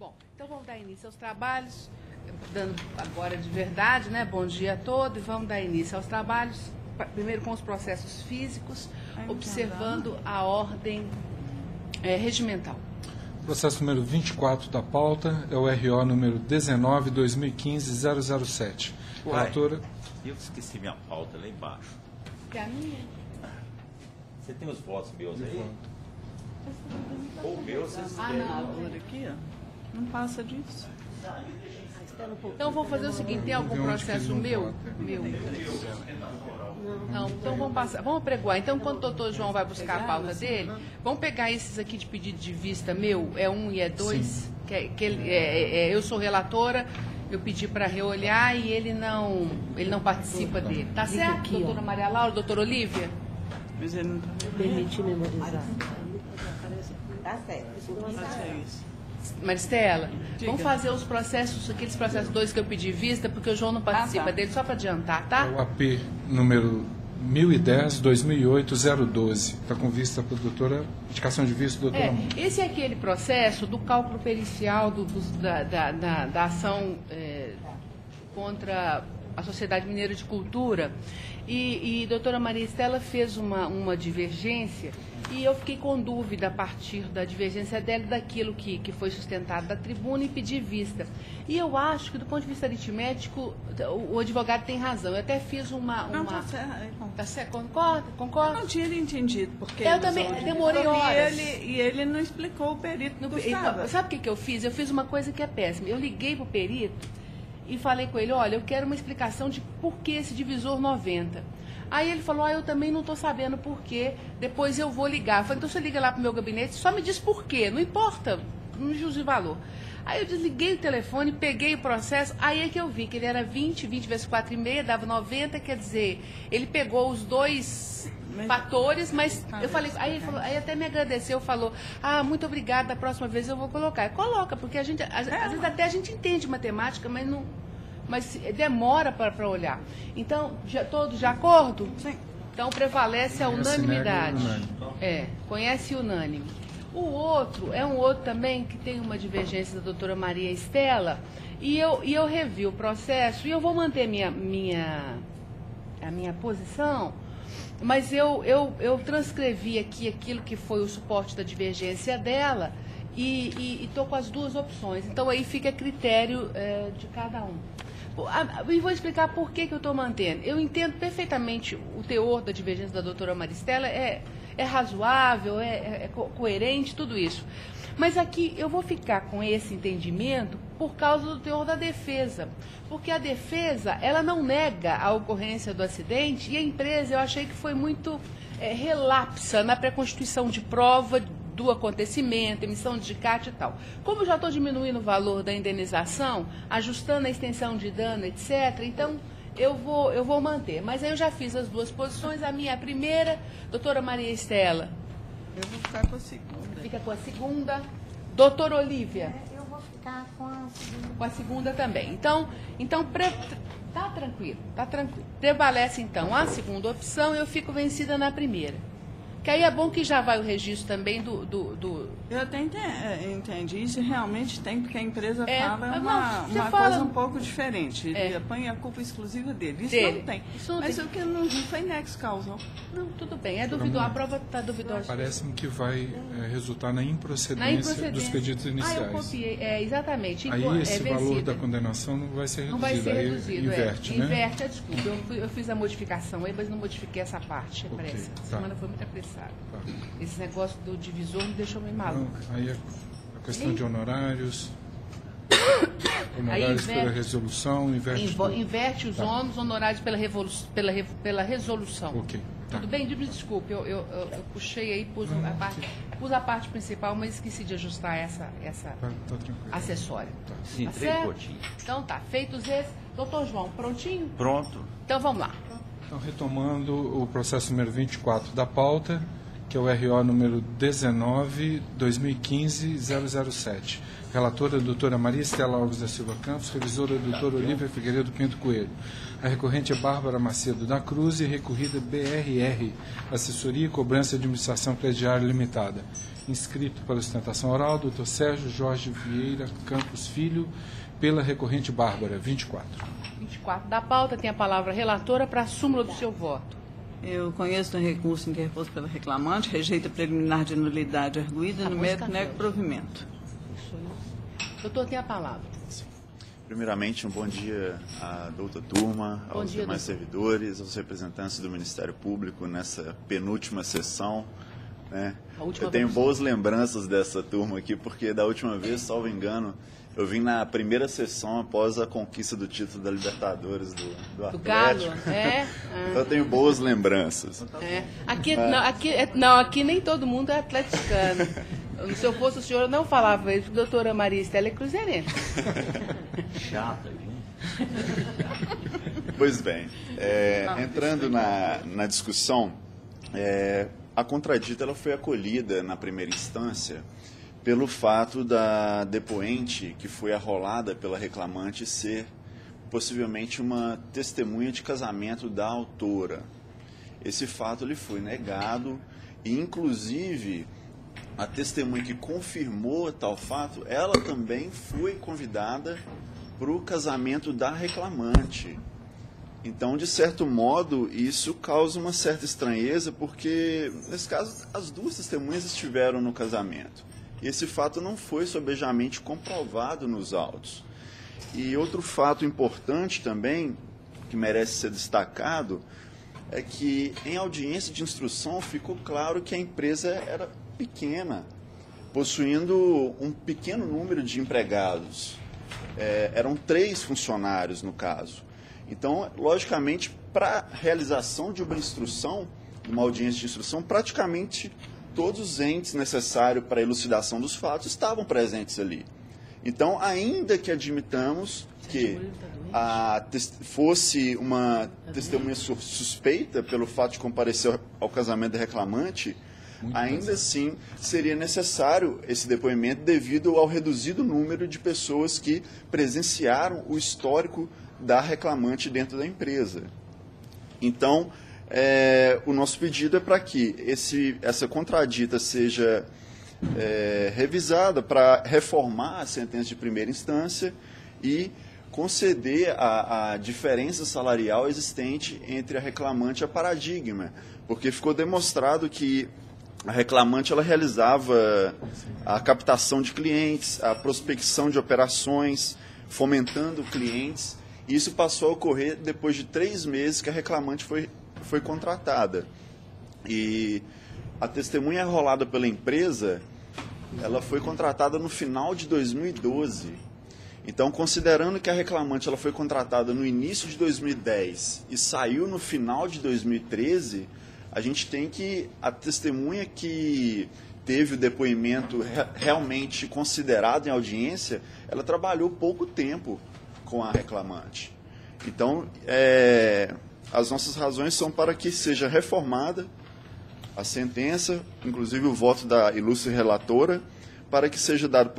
Bom, então vamos dar início aos trabalhos, dando agora de verdade, né? Bom dia a todos, e vamos dar início aos trabalhos, primeiro com os processos físicos, observando a ordem regimental. Processo número 24 da pauta é o RO número 19-2015-007. Relatora. Eu esqueci minha pauta lá embaixo. Que é a minha? Você tem os votos meus aí? Ou meus, vocês têm. Não. Aqui, ó. Não passa disso. Então vamos fazer o seguinte, tem algum processo meu? Não, então vamos passar, vamos apregoar. Então, quando o doutor João vai buscar a pauta dele, vamos pegar esses aqui de pedido de vista meu, é 1 e é 2, eu sou relatora, eu pedi para reolhar e ele não participa dele. Tá certo, doutora Maria Laura, doutora Olívia? Mas ele não está Permitir memorizar. Tá certo. isso. Maristela, Diga. vamos fazer os processos, aqueles processos 2 que eu pedi vista, porque o João não participa tá. dele, só para adiantar, tá? É o AP número 1010-2008-012. Está com vista para a doutora, indicação de vista do doutor Amor. Esse é aquele processo do cálculo pericial da ação contra a Sociedade Mineira de Cultura. E a doutora Maria Estela fez uma divergência e eu fiquei com dúvida a partir da divergência dela daquilo que foi sustentado da tribuna e pedi vista. E eu acho que, do ponto de vista aritmético, o advogado tem razão. Eu até fiz Não, tá certo. Tá certo? Concorda? Eu Concorda? não tinha entendido, porque Eu também demorei horas. E ele não explicou o perito não gostava. Então, sabe o que eu fiz? Eu fiz uma coisa que é péssima. Eu liguei pro perito e falei com ele, olha, eu quero uma explicação de por que esse divisor 90. Aí ele falou, eu também não estou sabendo por quê, depois eu vou ligar. Eu falei, então você liga lá pro meu gabinete, só me diz por quê, não importa, não juízo de valor. Aí eu desliguei o telefone, peguei o processo, aí é que eu vi que ele era 20 vezes 4,5, dava 90, quer dizer, ele pegou os dois fatores, mas eu falei, aí ele falou, aí até me agradeceu, falou, muito obrigada, da próxima vez eu vou colocar. Coloca, porque a gente, às vezes até a gente entende matemática, mas demora para olhar. Então, todos de acordo? Sim. Então, prevalece a unanimidade. Unânime. Conhece unânime. O outro é um outro também que tem uma divergência da doutora Maria Estela, e eu revi o processo, e eu vou manter a minha posição, mas eu transcrevi aqui aquilo que foi o suporte da divergência dela, e estou com as duas opções. Então, aí fica a critério de cada um. E vou explicar por que eu estou mantendo. Eu entendo perfeitamente o teor da divergência da doutora Maristela, é razoável, é coerente, tudo isso. Mas aqui eu vou ficar com esse entendimento por causa do teor da defesa. Porque a defesa, ela não nega a ocorrência do acidente, e a empresa, eu achei que foi muito relapsa na pré-constituição de prova do acontecimento, emissão de CAT e tal. Como eu já estou diminuindo o valor da indenização, ajustando a extensão de dano, etc., então eu vou manter. Mas aí eu já fiz as duas posições. A minha primeira, doutora Maria Estela. Eu vou ficar com a segunda. Fica com a segunda. Doutora Olívia. Eu vou ficar com a segunda. Com a segunda também. Então tá tranquilo. Prevalece, então, a segunda opção e eu fico vencida na primeira. Que aí é bom que já vai o registro também do... Eu até entendi. Isso realmente tem, porque a empresa fala uma fala... coisa um pouco diferente. Ele põe a culpa exclusiva dele. Isso não tem. Mas o que não foi nexo causal. Não, tudo bem. É duvidoso. A prova está duvidosa. Parece-me que vai resultar na improcedência dos pedidos iniciais. Eu copiei. Exatamente. Aí esse valor da condenação não vai ser reduzido. Não vai ser reduzido. Inverte, né? Inverte, desculpa. Eu fiz a modificação aí, mas não modifiquei essa parte. Parece. A semana foi muito apressada. Tá. Esse negócio do divisor me deixou meio maluco. Aí a questão de honorários. Honorários pela resolução, inverte os ônus, honorários pela resolução. Ok. Tá. Tudo bem? Desculpe, eu puxei aí, pus a parte principal, mas esqueci de ajustar essa acessória. Tá. Sim, Tá 3 certo? gotinhas. Então tá, feitos esses. Doutor João, prontinho? Pronto. Então vamos lá. Então, retomando o processo número 24 da pauta, que é o RO número 19-2015-007. Relatora a doutora Maria Estela Alves da Silva Campos, revisora a doutora Olívia Figueiredo Pinto Coelho. A recorrente é Bárbara Macedo da Cruz e recorrida BRR, Assessoria e Cobrança de Administração Crediária Limitada. Inscrito para a sustentação oral, Dr. Sérgio Jorge Vieira Campos Filho, pela recorrente Bárbara, 24. 24 da pauta, tem a palavra a relatora para a súmula do seu voto. Eu conheço o recurso interposto pela reclamante, rejeita preliminar de nulidade arguída no mérito nego provimento. Doutor, tem a palavra. Primeiramente, um bom dia à douta turma, aos demais servidores, aos representantes do Ministério Público nessa penúltima sessão. Né? Eu tenho boas lembranças dessa turma aqui, porque da última vez, salvo engano, eu vim na primeira sessão após a conquista do título da Libertadores do Atlético. Galo, Então eu tenho boas lembranças. Aqui nem todo mundo é atleticano. Se eu fosse o senhor, eu não falava isso, porque a doutora Maria Estela é cruzeirense. Chata, viu? Pois bem, entrando na discussão, a contradita ela foi acolhida na primeira instância pelo fato da depoente que foi arrolada pela reclamante ser possivelmente uma testemunha de casamento da autora. Esse fato lhe foi negado e, inclusive, a testemunha que confirmou tal fato, ela também foi convidada para o casamento da reclamante. Então, de certo modo, isso causa uma certa estranheza, porque, nesse caso, as duas testemunhas estiveram no casamento. E esse fato não foi sobejamente comprovado nos autos. E outro fato importante também, que merece ser destacado, é que em audiência de instrução ficou claro que a empresa era pequena, possuindo um pequeno número de empregados. Eram 3 funcionários no caso. Então, logicamente, para a realização de uma instrução, uma audiência de instrução, praticamente todos os entes necessários para a elucidação dos fatos estavam presentes ali. Então, ainda que admitamos que fosse uma testemunha suspeita pelo fato de comparecer ao casamento da reclamante, ainda assim seria necessário esse depoimento devido ao reduzido número de pessoas que presenciaram o histórico da reclamante dentro da empresa. Então, o nosso pedido é para que essa contradita seja revisada para reformar a sentença de primeira instância e conceder a diferença salarial existente entre a reclamante e a paradigma, porque ficou demonstrado que a reclamante ela realizava a captação de clientes, a prospecção de operações, fomentando clientes, e isso passou a ocorrer depois de 3 meses que a reclamante foi contratada. E a testemunha arrolada pela empresa, ela foi contratada no final de 2012. Então, considerando que a reclamante ela foi contratada no início de 2010 e saiu no final de 2013, a gente tem que a testemunha que teve o depoimento realmente considerado em audiência, ela trabalhou pouco tempo com a reclamante. Então, as nossas razões são para que seja reformada a sentença, inclusive o voto da ilustre relatora, para que seja dado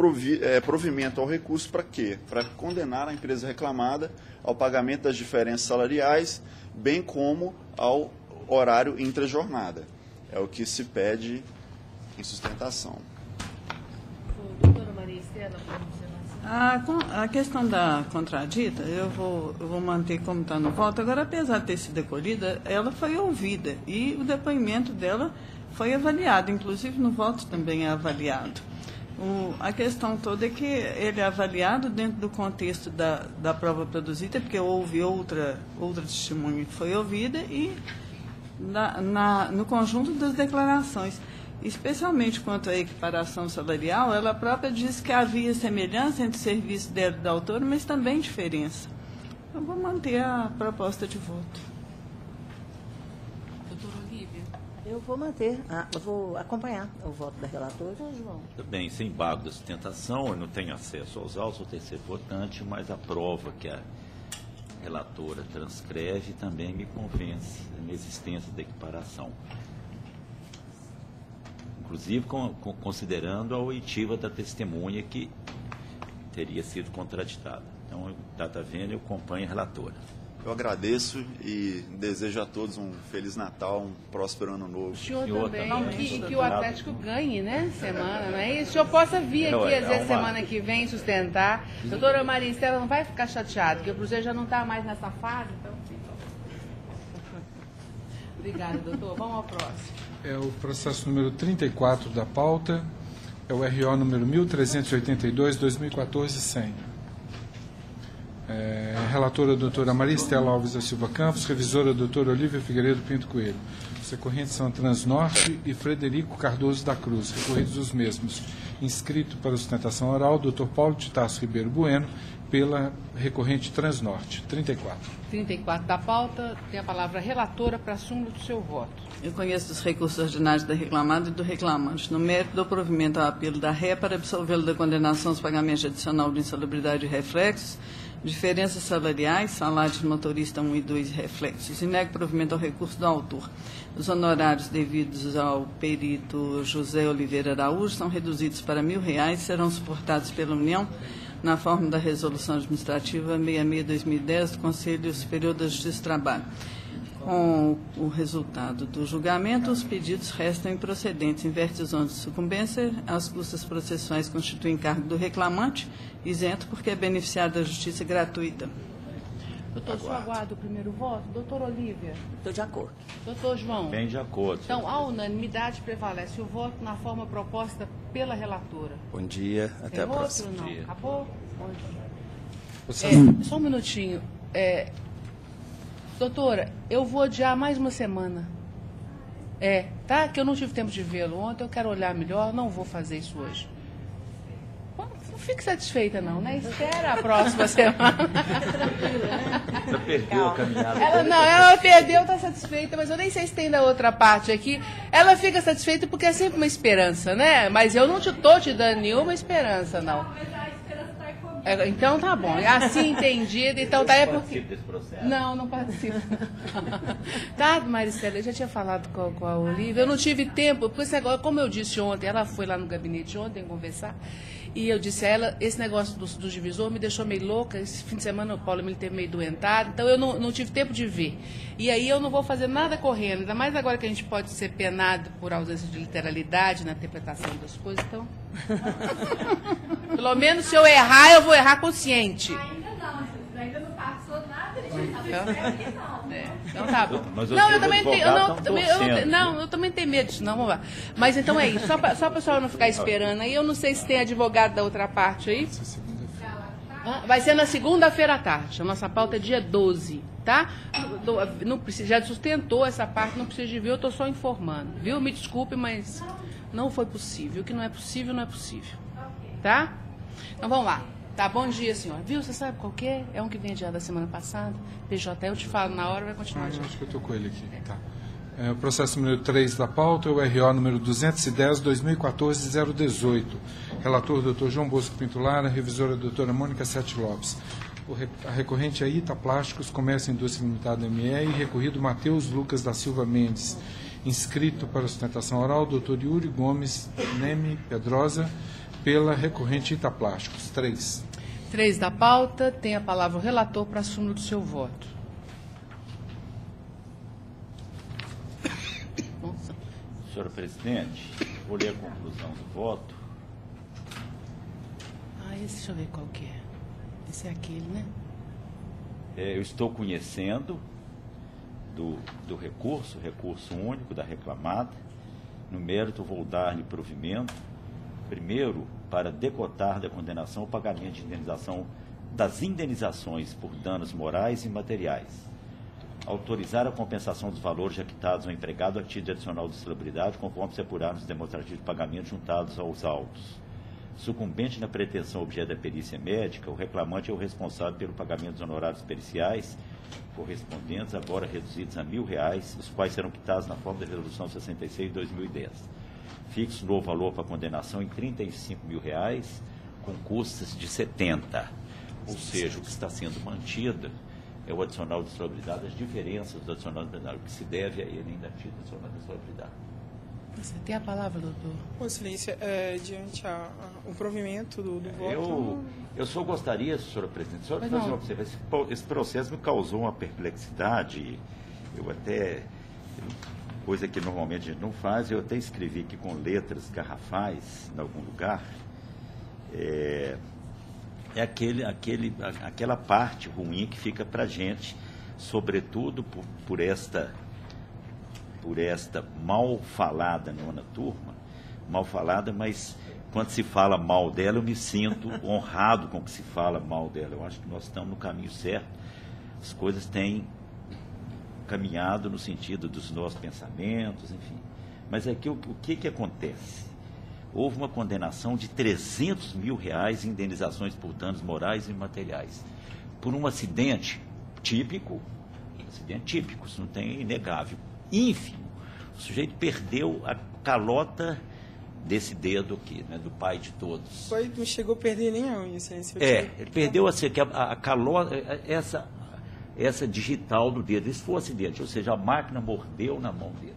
provimento ao recurso para quê? Para condenar a empresa reclamada ao pagamento das diferenças salariais, bem como ao horário intrajornada. É o que se pede em sustentação. Doutora Maria Estela, a questão da contradita, eu vou manter como está no voto. Agora, apesar de ter sido acolhida, ela foi ouvida e o depoimento dela foi avaliado, inclusive no voto também é avaliado. A questão toda é que ele é avaliado dentro do contexto da prova produzida, porque houve outra testemunha que foi ouvida e no conjunto das declarações. Especialmente quanto à equiparação salarial, ela própria diz que havia semelhança entre o serviço dela e da autora, mas também diferença. Eu vou manter a proposta de voto. doutora Olívia. Eu vou manter, eu vou acompanhar o voto da relatora, João. Também, sem embargo da sustentação, eu não tenho acesso aos autos, sou terceiro votante, mas a prova que a relatora transcreve também me convence na existência da equiparação. Inclusive considerando a oitiva da testemunha que teria sido contraditada. Então, data vênia, eu acompanho a relatora. Eu agradeço e desejo a todos um Feliz Natal, um próspero Ano Novo. O senhor também, que o Atlético ganhe, né, semana, não é isso? O senhor possa vir aqui, às vezes, semana que vem, sustentar. Doutora Maria Estela não vai ficar chateada, porque o Cruzeiro já não está mais nessa fase, então... Obrigada, doutor. Vamos ao próximo. É o processo número 34 da pauta, é o RO número 1382-2014-100. Relatora a doutora Maria Estela Alves da Silva Campos, revisora a doutora Olívia Figueiredo Pinto Coelho. Os recorrentes são Transnorte e Frederico Cardoso da Cruz, recorridos os mesmos. Inscrito para sustentação oral, doutor Paulo de Tarso Ribeiro Bueno, pela recorrente Transnorte. 34. 34 da pauta, tem a palavra relatora para súmula do seu voto. Eu conheço os recursos ordinários da reclamada e do reclamante. No mérito do provimento ao apelo da ré para absolvê-lo da condenação aos pagamentos adicional de insalubridade e reflexos, diferenças salariais, salários de motorista 1 e 2 reflexos, e nego provimento ao recurso do autor. Os honorários devidos ao perito José Oliveira Araújo são reduzidos para R$1.000 e serão suportados pela União na forma da Resolução Administrativa 66/2010 do Conselho Superior da Justiça do Trabalho. Com o resultado do julgamento, os pedidos restam improcedentes. Inverte os ônus de sucumbência, as custas processuais constituem encargo do reclamante, isento porque é beneficiário da justiça gratuita. Doutor, só aguarda o primeiro voto. Doutor Olívia. Estou de acordo. Doutor João. Bem de acordo. Então, a unanimidade prevalece o voto na forma proposta pela relatora. Bom dia, até Tem a próxima. outro, não? Acabou? Bom Você... dia. Só um minutinho. Doutora, eu vou adiar mais uma semana. Tá? Que eu não tive tempo de vê-lo ontem, eu quero olhar melhor, não vou fazer isso hoje. Não fique satisfeita não, né? Espera a próxima semana. Você perdeu a caminhada. Ela perdeu, está satisfeita, mas eu nem sei se tem da outra parte aqui. Ela fica satisfeita porque é sempre uma esperança, né? Mas eu não estou te dando nenhuma esperança, não. Então tá bom, é assim entendido, então tá. Participa desse processo? Não participo. Tá, Maricela, eu já tinha falado com a Olívia, eu não tive tempo, porque esse negócio, como eu disse ontem, ela foi lá no gabinete ontem conversar, e eu disse a ela, esse negócio do divisor me deixou meio louca, esse fim de semana o Paulo Emílio teve meio doentado, então eu não tive tempo de ver. E aí eu não vou fazer nada correndo, ainda mais agora que a gente pode ser penado por ausência de literalidade na interpretação das coisas, então... Pelo menos se eu errar, eu vou errar consciente. Ainda não passou nada, Então tá bom. Mas não, eu também tenho. Eu também tenho medo disso, não, vamos lá. Mas então é isso, só para a senhora não ficar esperando aí, eu não sei se tem advogado da outra parte aí. Vai ser na segunda-feira à tarde. A nossa pauta é dia 12, tá? Não precisa, já sustentou essa parte, não precisa de ver, eu estou só informando, viu? Me desculpe, mas não foi possível. O que não é possível, não é possível. Tá? Então vamos lá. Tá, bom dia, senhor. Viu, você sabe qual que é? É um que vem adiado da semana passada. PJ, eu te falo na hora, vai continuar Eu adiado. acho que eu estou com ele aqui. Tá. O processo número 3 da pauta é o RO número 210-2014-018. Relator, doutor João Bosco Pinto Lara, revisora, doutora Mônica Sete Lopes. A recorrente é Ita Plásticos, Comércio e Indústria Limitada ME, e recorrido Matheus Lucas da Silva Mendes. Inscrito para sustentação oral, doutor Yuri Gomes Neme Pedrosa, pela recorrente Ita Plásticos. 3. 3 da pauta, tem a palavra o relator para a súmula do seu voto. Nossa. Senhora Presidente, vou ler a conclusão do voto. Deixa eu ver qual que é. Esse é aquele, né? Eu estou conhecendo do recurso único da reclamada. No mérito, vou dar-lhe provimento. Primeiro, para decotar da condenação o pagamento de indenização das indenizações por danos morais e materiais. Autorizar a compensação dos valores quitados ao empregado a título adicional de insalubridade, conforme se apurar nos demonstrativos de pagamento juntados aos autos. Sucumbente na pretensão objeto da perícia médica, o reclamante é o responsável pelo pagamento dos honorários periciais correspondentes, agora reduzidos a R$1.000, os quais serão quitados na forma da Resolução 66 de 2010. Fixo novo valor para condenação em R$35.000, com custas de 70. Ou seja, o que está sendo mantido é o adicional de insalubridade, as diferenças do adicional de insalubridade, o que se deve a ele ainda título adicional de insalubridade. Você tem a palavra, doutor. Excelência, diante o provimento do voto... Eu só gostaria, senhora presidente, só de fazer uma observação. Esse processo me causou uma perplexidade. Eu até, coisa que normalmente a gente não faz, eu até escrevi aqui com letras garrafais, em algum lugar. Aquela parte ruim que fica para a gente, sobretudo por esta mal falada nona turma, mal falada, mas quando se fala mal dela, eu me sinto honrado com que se fala mal dela. Eu acho que nós estamos no caminho certo. As coisas têm caminhado no sentido dos nossos pensamentos, enfim. Mas aqui o que acontece? Houve uma condenação de R$300 mil em indenizações por danos morais e materiais, por um acidente típico, isso não tem inegável, ínfimo. O sujeito perdeu a calota desse dedo aqui, né, do pai de todos. Não chegou a perder nem a unha, excelência. Ele perdeu a calota, essa digital do dedo. Isso foi um acidente, ou seja, a máquina mordeu na mão dele,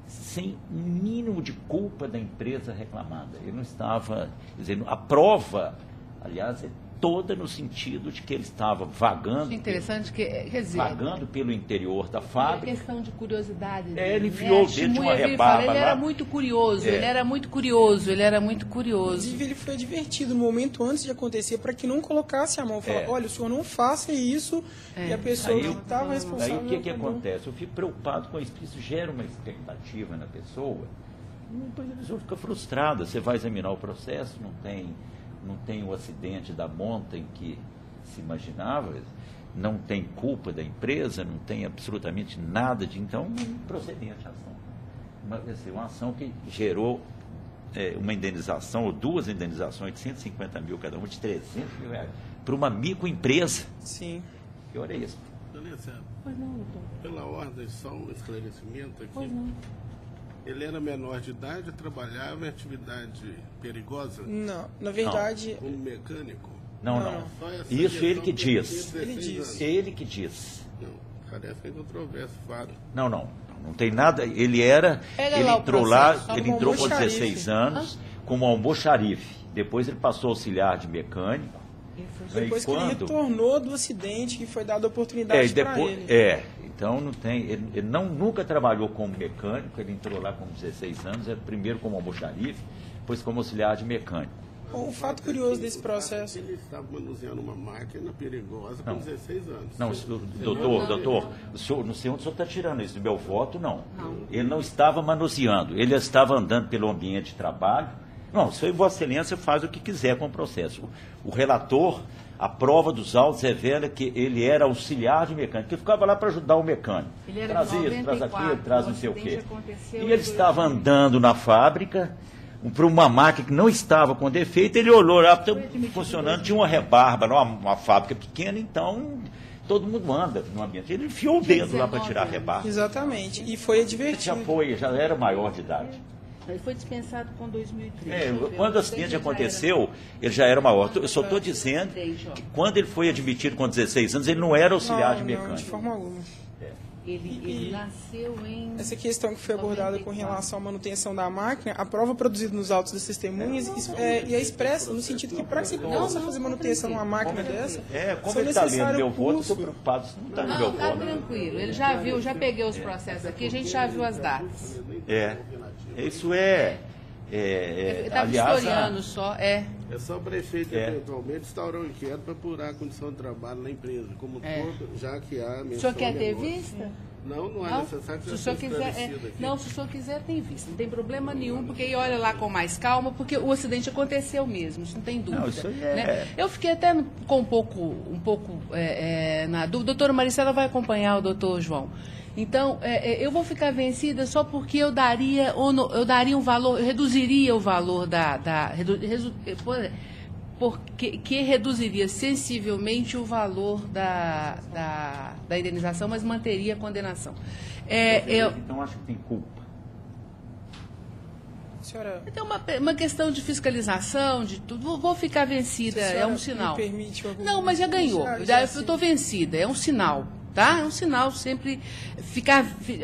sem um mínimo de culpa da empresa reclamada. Ele não estava, dizendo, a prova, aliás, é toda no sentido de que ele estava vagando. Interessante que, quer dizer, vagando pelo interior da fábrica. É questão de curiosidade. Ele enfiou o dedo de uma rebarba lá. Ele era muito curioso, ele era muito curioso. Inclusive, ele foi advertido no momento antes de acontecer para que não colocasse a mão. Falar, olha, o senhor não faça isso. E a pessoa que estava responsável... Aí o que acontece? Eu fico preocupado com isso, porque isso gera uma expectativa na pessoa. E depois a pessoa fica frustrada. Você vai examinar o processo, não tem o acidente da monta em que se imaginava, não tem culpa da empresa, não tem absolutamente nada de... Então, procedente a ação. Uma ação que gerou uma indenização, ou duas indenizações de 150 mil cada uma, de 300 mil reais, para uma microempresa. Sim. Que hora é isso? Pois não, doutor. Pela ordem, só um esclarecimento aqui. Pois não. Ele era menor de idade, trabalhava em atividade perigosa? Não, na verdade... Como mecânico? Não. Isso ele que diz. Ele diz. Não, parece que é controverso, fato. Não tem nada. Ele entrou com 16 anos como almoxarife. Depois ele passou a auxiliar de mecânico. Depois que ele retornou do acidente, que foi dada a oportunidade para ele. Então não tem, ele nunca trabalhou como mecânico, ele entrou lá com 16 anos, primeiro como almoxarife, depois como auxiliar de mecânico. Bom, um fato curioso desse processo... Ele estava manuseando uma máquina perigosa com 16 anos. Não, doutor, o senhor, não sei onde o senhor está tirando isso do meu voto, não. Ele não estava manuseando, ele estava andando pelo ambiente de trabalho. Não, isso aí Vossa Excelência faz o que quiser com o processo. O relator... A prova dos autos revela que ele era auxiliar de mecânico, que ficava lá para ajudar o mecânico. Ele era traz de 94, isso, traz aquilo, traz não sei o quê. E ele estava andando na fábrica, para uma máquina que não estava com defeito, ele olhou lá, funcionando, tinha uma rebarba, uma fábrica pequena, então todo mundo anda no ambiente. Ele enfiou o dedo lá para tirar a rebarba. Exatamente, e foi advertido. Já era maior de idade. Ele foi dispensado com 2003. Quando o acidente aconteceu, ele já era maior. Eu só estou dizendo que quando ele foi admitido com 16 anos, ele não era auxiliar de mecânico. Não, de forma alguma. Ele nasceu em... Essa questão que foi abordada com relação à manutenção da máquina, a prova produzida nos autos das testemunhas e é expressa no sentido que para que você possa fazer manutenção numa máquina dessa, como ele está lendo meu voto, eu estou preocupado se não está no meu voto. Não, está tranquilo. Ele já viu, já peguei os processos aqui, a gente já viu as datas. Isso estava historiando só, É só o prefeito, eventualmente, instaurar um inquérito para apurar a condição de trabalho na empresa, como todo, já que há... O senhor quer ter vista? Não é necessário que se o senhor quiser, não, se o senhor quiser, tem vista. Não tem problema nenhum, porque aí olha lá com mais calma, porque o acidente aconteceu mesmo, isso não tem dúvida. Não, isso né? Eu fiquei até com um pouco na dúvida. A doutora Maricela vai acompanhar o doutor João. Então, eu vou ficar vencida só porque eu daria um valor, eu reduziria o valor porque reduziria sensivelmente o valor da indenização, mas manteria a condenação. Então, acho que tem culpa. Senhora, então, uma questão de fiscalização, de tudo. Vou ficar vencida, é um sinal. Me permite não, mas já ganhou. Eu estou vencida, é um sinal. tá? É um sinal sempre,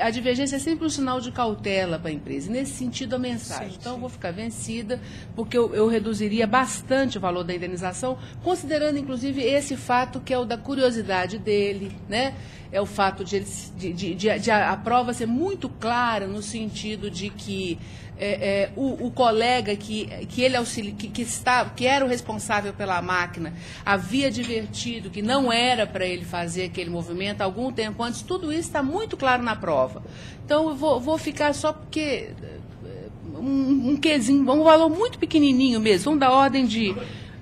a divergência é sempre um sinal de cautela para a empresa. E nesse sentido, a mensagem. Então, eu vou ficar vencida, porque eu reduziria bastante o valor da indenização, considerando, inclusive, esse fato que é o da curiosidade dele, né? É o fato de a prova ser muito clara no sentido de que o colega que era o responsável pela máquina havia advertido que não era para ele fazer aquele movimento algum tempo antes. Tudo isso está muito claro na prova. Então, eu vou ficar só porque um quezinho, um valor muito pequenininho mesmo, vamos da ordem de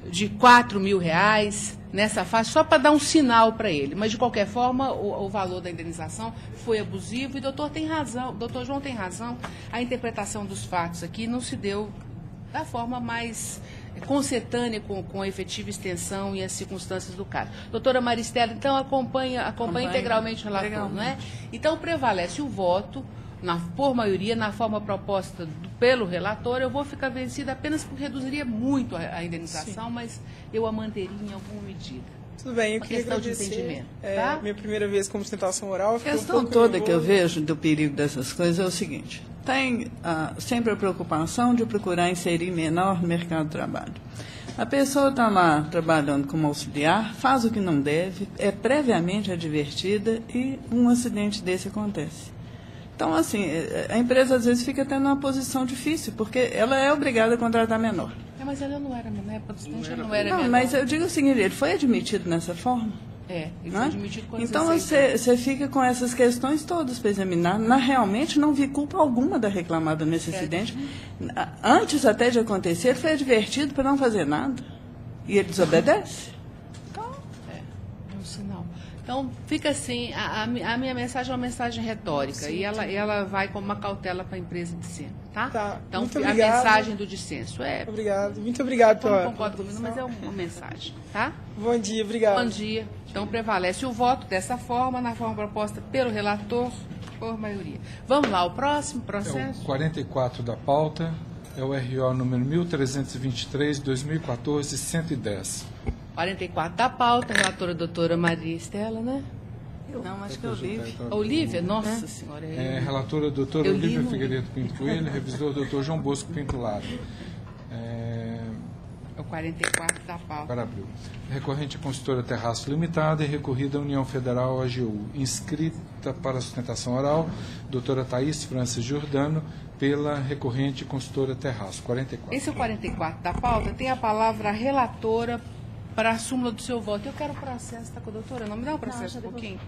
R$4.000 nessa fase, só para dar um sinal para ele. Mas, de qualquer forma, o valor da indenização foi abusivo e o doutor João tem razão, a interpretação dos fatos aqui não se deu da forma mais concetânea com a efetiva extensão e as circunstâncias do caso. Doutora Maristela, então, acompanha integralmente o relator, não é? Então, prevalece o voto, por maioria, na forma proposta pelo relator. Eu vou ficar vencida apenas porque reduziria muito a indenização, sim, mas eu a manteria em alguma medida. Tudo bem, eu queria agradecer. Tá? Minha primeira vez como sustentação oral. A questão toda que eu vejo do perigo dessas coisas é o seguinte: tem sempre a preocupação de procurar inserir menor no mercado de trabalho. A pessoa está lá trabalhando como auxiliar, faz o que não deve, é previamente advertida e um acidente desse acontece. Então, assim, a empresa às vezes fica até numa posição difícil, porque ela é obrigada a contratar menor. Mas ela não era menor, não era menor. Mas eu digo o seguinte, ele foi admitido nessa forma? Ele foi admitido com 16 Então, você fica com essas questões todas para examinar. Realmente não vi culpa alguma da reclamada nesse acidente. Antes até de acontecer, ele foi advertido para não fazer nada. E ele desobedece. Então, é um sinal. Então, fica assim, a minha mensagem é uma mensagem retórica, sim, e ela vai como uma cautela para a empresa de cena, tá? Então, a mensagem do dissenso é... Obrigado, muito obrigado pela... Eu não concordo comigo, mas é uma mensagem, tá? Bom dia, obrigado. Bom dia. Então, prevalece o voto dessa forma, na forma proposta pelo relator, por maioria. Vamos lá, o próximo processo? É o 44 da pauta, é o RO número 1323, 2014, 110. 44 da pauta, relatora doutora Maria Estela, né? Não, acho que é Olívia. Olívia? Nossa Senhora. Relatora doutora Olívia Figueiredo Pinto Coelho, revisor doutor João Bosco Pinto Lara. É o 44 da pauta. Para abril. Recorrente à Consultora Terraço Limitada e recorrida à União Federal AGU. Inscrita para sustentação oral, doutora Thaís Francis Giordano, pela recorrente Consultora Terraço. 44. Esse é o 44 da pauta. Tem a palavra a relatora para a súmula do seu voto. Eu quero o processo, está com a doutora? Não me dá o processo um pouquinho?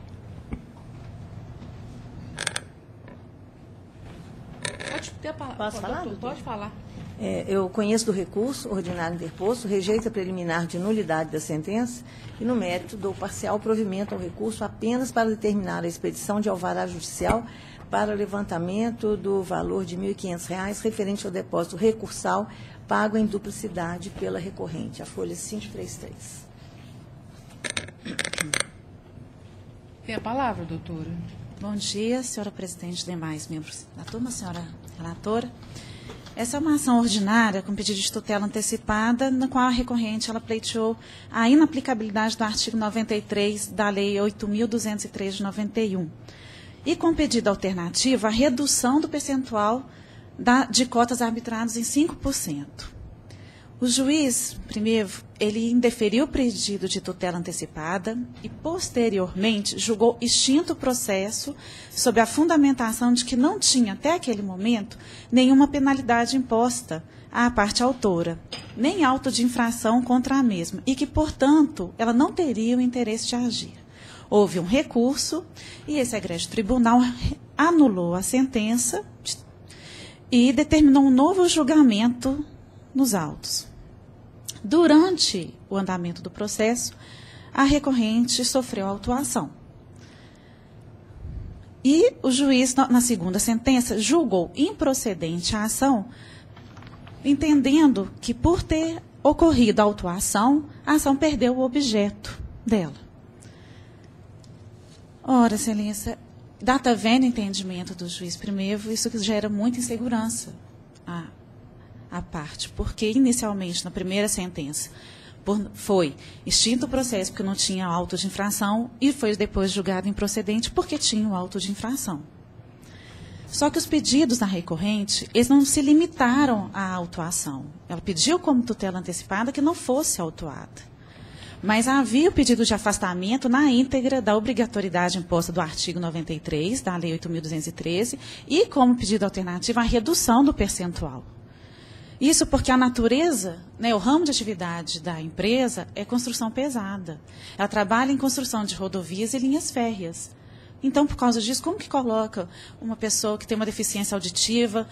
Pode ter a palavra. Posso falar, doutor? Pode falar. Eu conheço do recurso ordinário interposto, rejeito a preliminar de nulidade da sentença e, no mérito, dou parcial provimento ao recurso apenas para determinar a expedição de alvará judicial para levantamento do valor de R$ 1.500 referente ao depósito recursal pago em duplicidade pela recorrente, a folha 533. Tem a palavra, doutora. Bom dia, senhora presidente e demais membros da turma, senhora relatora. Essa é uma ação ordinária com pedido de tutela antecipada, na qual a recorrente ela pleiteou a inaplicabilidade do artigo 93 da Lei 8.203 de 91. E com pedido alternativo, a redução do percentual de cotas arbitradas em 5%. O juiz, primeiro, ele indeferiu o pedido de tutela antecipada e, posteriormente, julgou extinto o processo sob a fundamentação de que não tinha, até aquele momento, nenhuma penalidade imposta à parte autora, nem auto de infração contra a mesma, e que, portanto, ela não teria o interesse de agir. Houve um recurso e esse egrégio tribunal anulou a sentença e determinou um novo julgamento nos autos. Durante o andamento do processo, a recorrente sofreu autuação. E o juiz, na segunda sentença, julgou improcedente a ação, entendendo que, por ter ocorrido a autuação, a ação perdeu o objeto dela. Ora, excelência, data vendo o entendimento do juiz primeiro, isso gera muita insegurança à parte, porque inicialmente, na primeira sentença, Foi extinto o processo porque não tinha auto de infração e foi depois julgado improcedente porque tinha o auto de infração. Só que os pedidos da recorrente, eles não se limitaram à autuação. Ela pediu como tutela antecipada que não fosse autuada. Mas havia o pedido de afastamento na íntegra da obrigatoriedade imposta do artigo 93 da Lei 8.213 e como pedido alternativo a redução do percentual. Isso porque a natureza, né, o ramo de atividade da empresa é construção pesada. Ela trabalha em construção de rodovias e linhas férreas. Então, por causa disso, como que coloca uma pessoa que tem uma deficiência auditiva,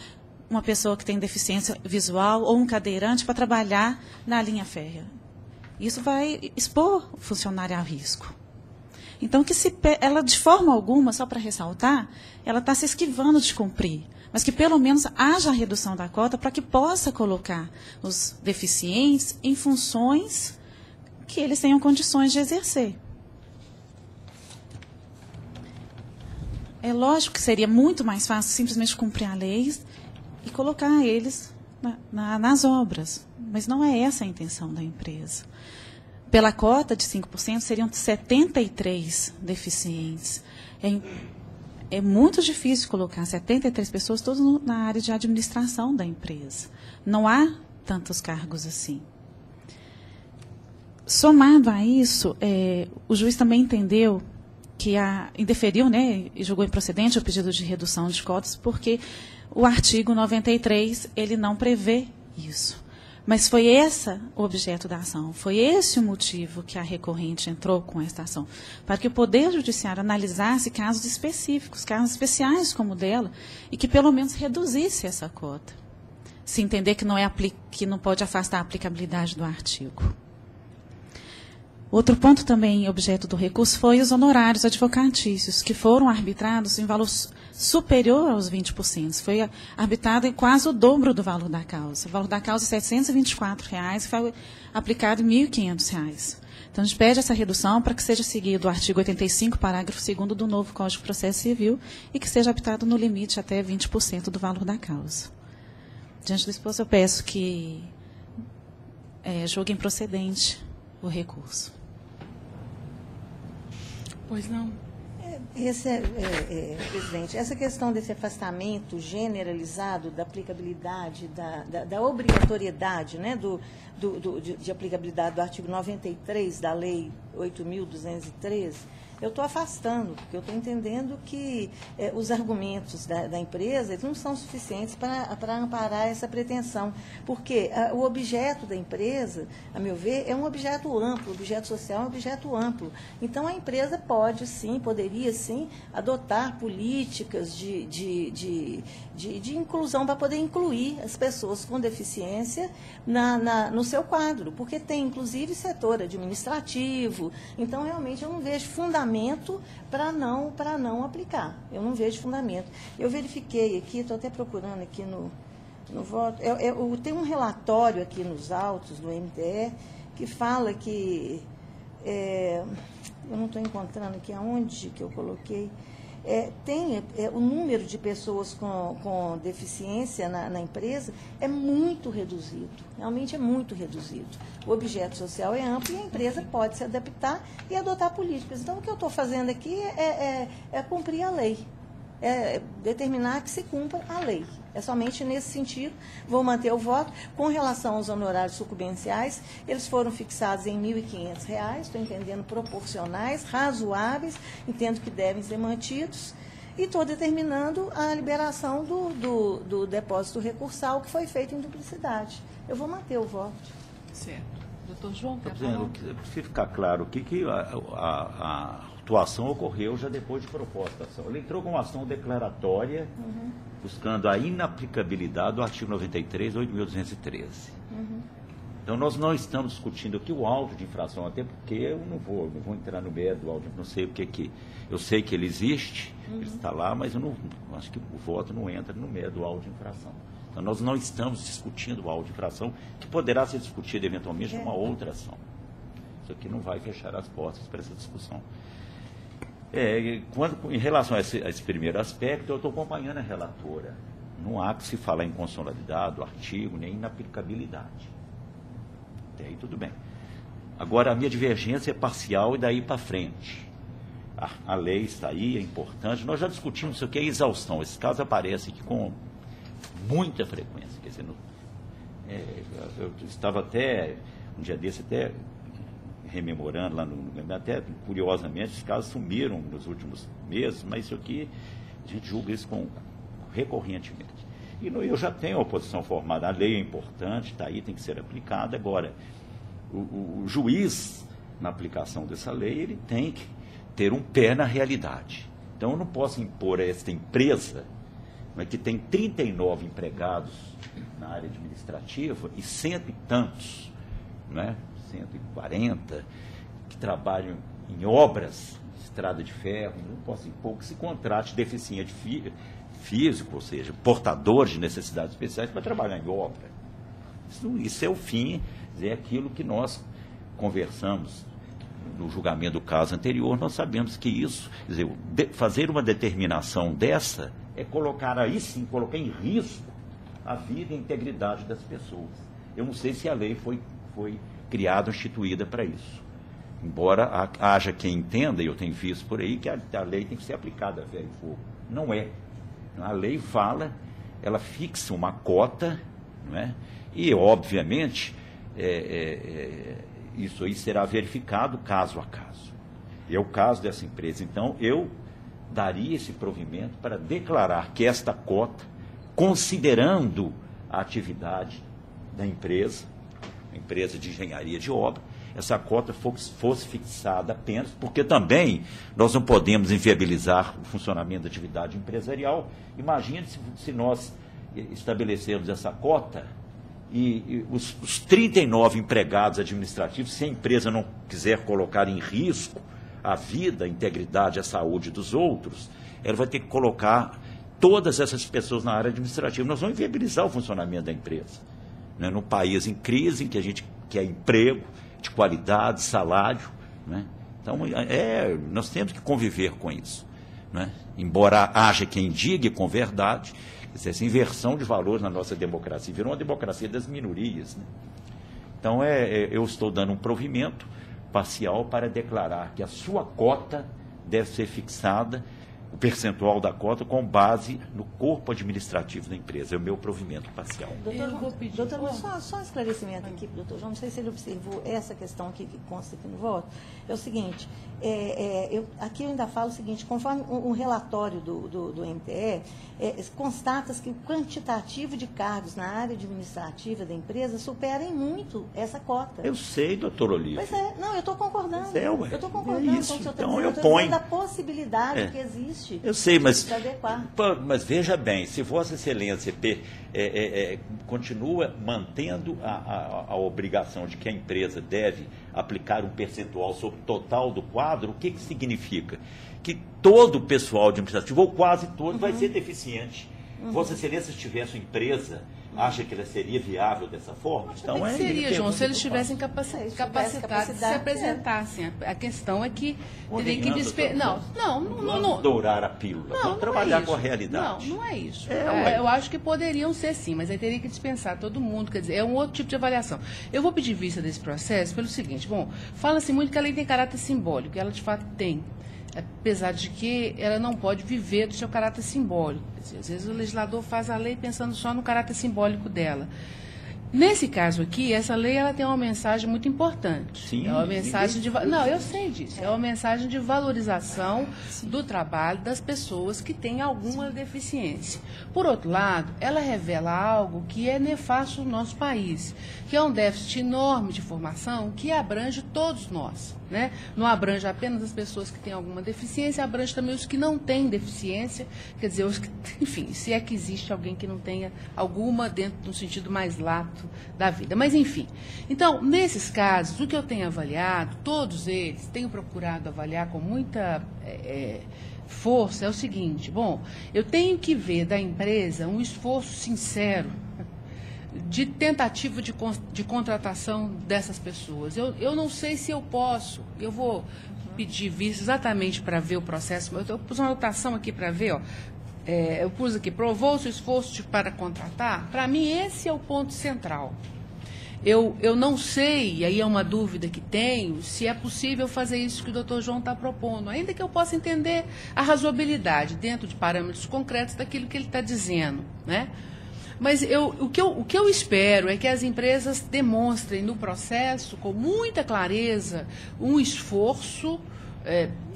uma pessoa que tem deficiência visual ou um cadeirante para trabalhar na linha férrea? Isso vai expor o funcionário a risco. Então, ela, de forma alguma, só para ressaltar, ela está se esquivando de cumprir, mas que pelo menos haja a redução da cota para que possa colocar os deficientes em funções que eles tenham condições de exercer. É lógico que seria muito mais fácil simplesmente cumprir a lei e colocar eles nas obras, mas não é essa a intenção da empresa. Pela cota de 5%, seriam 73 deficientes. É muito difícil colocar 73 pessoas todas na área de administração da empresa. Não há tantos cargos assim. Somado a isso, o juiz também entendeu que indeferiu, né, e julgou improcedente o pedido de redução de cotas, porque o artigo 93 ele não prevê isso. Mas foi esse o objeto da ação, foi esse o motivo que a recorrente entrou com esta ação, para que o Poder Judiciário analisasse casos específicos, casos especiais como o dela, e que pelo menos reduzisse essa cota, se entender que não pode afastar a aplicabilidade do artigo. Outro ponto também objeto do recurso foi os honorários advocatícios, que foram arbitrados em valor superior aos 20%. Foi arbitrado em quase o dobro do valor da causa. O valor da causa é R$ 724 e foi aplicado em R$ 1.500. Então, a gente pede essa redução para que seja seguido o artigo 85, parágrafo 2º do novo Código de Processo Civil e que seja arbitrado no limite até 20% do valor da causa. Diante do exposto, eu peço que julgue improcedente o recurso. Pois não. Presidente, essa questão desse afastamento generalizado da aplicabilidade, da obrigatoriedade, né, de aplicabilidade do artigo 93 da Lei 8.213, eu estou afastando, porque eu estou entendendo que os argumentos da empresa eles não são suficientes para amparar essa pretensão, porque o objeto da empresa, a meu ver, é um objeto amplo, o objeto social é um objeto amplo. Então, a empresa poderia sim, adotar políticas de inclusão para poder incluir as pessoas com deficiência no seu quadro, porque tem, inclusive, setor administrativo. Então, realmente, eu não vejo fundamento para não aplicar. Eu não vejo fundamento. Eu verifiquei aqui, estou até procurando aqui no voto, tem um relatório aqui nos autos do MTE que fala que, eu não estou encontrando aqui aonde que eu coloquei, tem o número de pessoas com deficiência na empresa é muito reduzido, realmente é muito reduzido. O objeto social é amplo e a empresa pode se adaptar e adotar políticas. Então, o que eu estou fazendo aqui é cumprir a lei, determinar que se cumpra a lei. É somente nesse sentido. Vou manter o voto. Com relação aos honorários sucumbenciais, eles foram fixados em R$ 1.500, estou entendendo proporcionais, razoáveis, entendo que devem ser mantidos, e estou determinando a liberação do depósito recursal que foi feito em duplicidade. Eu vou manter o voto. Certo. Doutor João, quer falar? Precisa ficar claro que a atuação ocorreu já depois de proposta da ação. Ele entrou com uma ação declaratória, buscando a inaplicabilidade do artigo 93, 8.213. Então, nós não estamos discutindo aqui o auto de infração, até porque eu não vou entrar no mérito do auto, não sei o que eu sei que ele existe, ele está lá, mas eu não acho que o voto não entra no mérito do auto de infração. Então, nós não estamos discutindo o auto de infração, que poderá ser discutido eventualmente numa outra ação. Isso aqui não vai fechar as portas para essa discussão. Em relação a esse primeiro aspecto, eu estou acompanhando a relatora. Não há que se falar em constitucionalidade do artigo, nem inaplicabilidade. Até aí tudo bem. Agora, a minha divergência é parcial e daí para frente. A lei está aí, é importante. Nós já discutimos isso aqui, é exaustão. Esse caso aparece aqui com muita frequência. Quer dizer, eu estava até, um dia desse, até rememorando lá até curiosamente, esses casos sumiram nos últimos meses, mas isso aqui, a gente julga isso recorrentemente. E eu já tenho a oposição formada, a lei é importante, está aí, tem que ser aplicada. Agora, o juiz, na aplicação dessa lei, ele tem que ter um pé na realidade. Então, eu não posso impor a esta empresa, que tem 39 empregados na área administrativa e cento e tantos, 140, que trabalham em obras, estrada de ferro, não posso impor que se contrate deficiente físico, ou seja, portador de necessidades especiais para trabalhar em obra. Isso é o fim, é aquilo que nós conversamos no julgamento do caso anterior. Nós sabemos que isso, quer dizer, fazer uma determinação dessa é colocar em risco a vida e a integridade das pessoas. Eu não sei se a lei foi criada, instituída para isso. Embora haja quem entenda, e eu tenho visto por aí, que a lei tem que ser aplicada a ferro e fogo. Não é. A lei fala, ela fixa uma cota, não é? E, obviamente, isso aí será verificado caso a caso. E é o caso dessa empresa. Então, eu daria esse provimento para declarar que esta cota, considerando a atividade da empresa, a empresa de engenharia de obra, essa cota fosse fixada apenas, porque também nós não podemos inviabilizar o funcionamento da atividade empresarial. Imagine se nós estabelecermos essa cota e os 39 empregados administrativos, se a empresa não quiser colocar em risco a vida, a integridade, a saúde dos outros, ela vai ter que colocar todas essas pessoas na área administrativa. Nós vamos inviabilizar o funcionamento da empresa. Né? Num país em crise, em que a gente quer emprego de qualidade, salário, né? Então, nós temos que conviver com isso, né? Embora haja quem diga com verdade, essa inversão de valores na nossa democracia virou uma democracia das minorias, né? Então, eu estou dando um provimento parcial para declarar que a sua cota deve ser fixada, o percentual da cota, com base no corpo administrativo da empresa. É o meu provimento parcial. Doutor, só um esclarecimento aqui, doutor João, não sei se ele observou essa questão aqui que consta aqui no voto. É o seguinte, aqui eu ainda falo o seguinte, conforme um relatório do MTE, constata-se que o quantitativo de cargos na área administrativa da empresa supera em muito essa cota. Eu sei, doutor Olívio. Pois é, não, eu estou concordando. Eu estou concordando com o senhor. Então, eu ponho da possibilidade que existe. Eu sei, mas veja bem, se Vossa Excelência continua mantendo a obrigação de que a empresa deve aplicar um percentual sobre o total do quadro, o que significa? Que todo o pessoal administrativo, ou quase todo, vai ser deficiente. Vossa Excelência, se tivesse uma empresa, acha que ela seria viável dessa forma? Então, seria, João, se eles estivessem capacitados de se apresentassem. A questão é que teria que não dourar a pílula, vamos trabalhar com a realidade. Não é isso. Eu acho que poderiam ser sim, mas aí teria que dispensar todo mundo, quer dizer, é um outro tipo de avaliação. Eu vou pedir vista desse processo pelo seguinte, fala-se muito que a lei tem caráter simbólico, e ela de fato tem. Apesar de que ela não pode viver do seu caráter simbólico. Às vezes o legislador faz a lei pensando só no caráter simbólico dela. Nesse caso aqui, essa lei ela tem uma mensagem muito importante. Sim, é uma mensagem de não, eu sei disso. É uma mensagem de valorização do trabalho das pessoas que têm alguma deficiência. Por outro lado, ela revela algo que é nefasto no nosso país, que é um déficit enorme de formação que abrange todos nós. Né? Não abrange apenas as pessoas que têm alguma deficiência, abrange também os que não têm deficiência, quer dizer, enfim, se é que existe alguém que não tenha alguma dentro do sentido mais lato da vida. Mas, enfim, então, nesses casos, o que eu tenho avaliado, todos eles, tenho procurado avaliar com muita força, é o seguinte, eu tenho que ver da empresa um esforço sincero de tentativa de contratação dessas pessoas. Eu não sei se eu posso, eu vou pedir vista exatamente para ver o processo, eu pus uma anotação aqui para ver, eu pus aqui, provou-se o esforço para contratar, para mim esse é o ponto central. Eu não sei, e aí é uma dúvida que tenho, se é possível fazer isso que o doutor João está propondo, ainda que eu possa entender a razoabilidade dentro de parâmetros concretos daquilo que ele está dizendo, né? Mas o que eu espero é que as empresas demonstrem no processo, com muita clareza, um esforço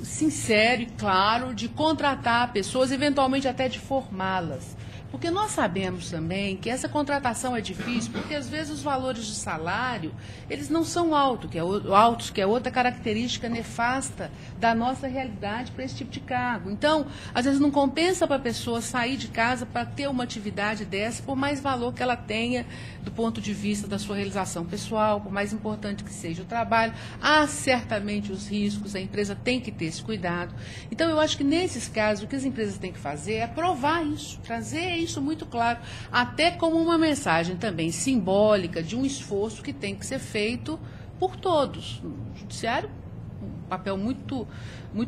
sincero e claro de contratar pessoas, eventualmente até de formá-las. Porque nós sabemos também que essa contratação é difícil, porque às vezes os valores de salário, eles não são altos, que é outra característica nefasta da nossa realidade para esse tipo de cargo. Então, às vezes não compensa para a pessoa sair de casa para ter uma atividade dessa, por mais valor que ela tenha do ponto de vista da sua realização pessoal, por mais importante que seja o trabalho. Há certamente os riscos, a empresa tem que ter esse cuidado. Então, eu acho que nesses casos, o que as empresas têm que fazer é provar isso, trazer isso muito claro, até como uma mensagem também simbólica de um esforço que tem que ser feito por todos. O judiciário, um papel muito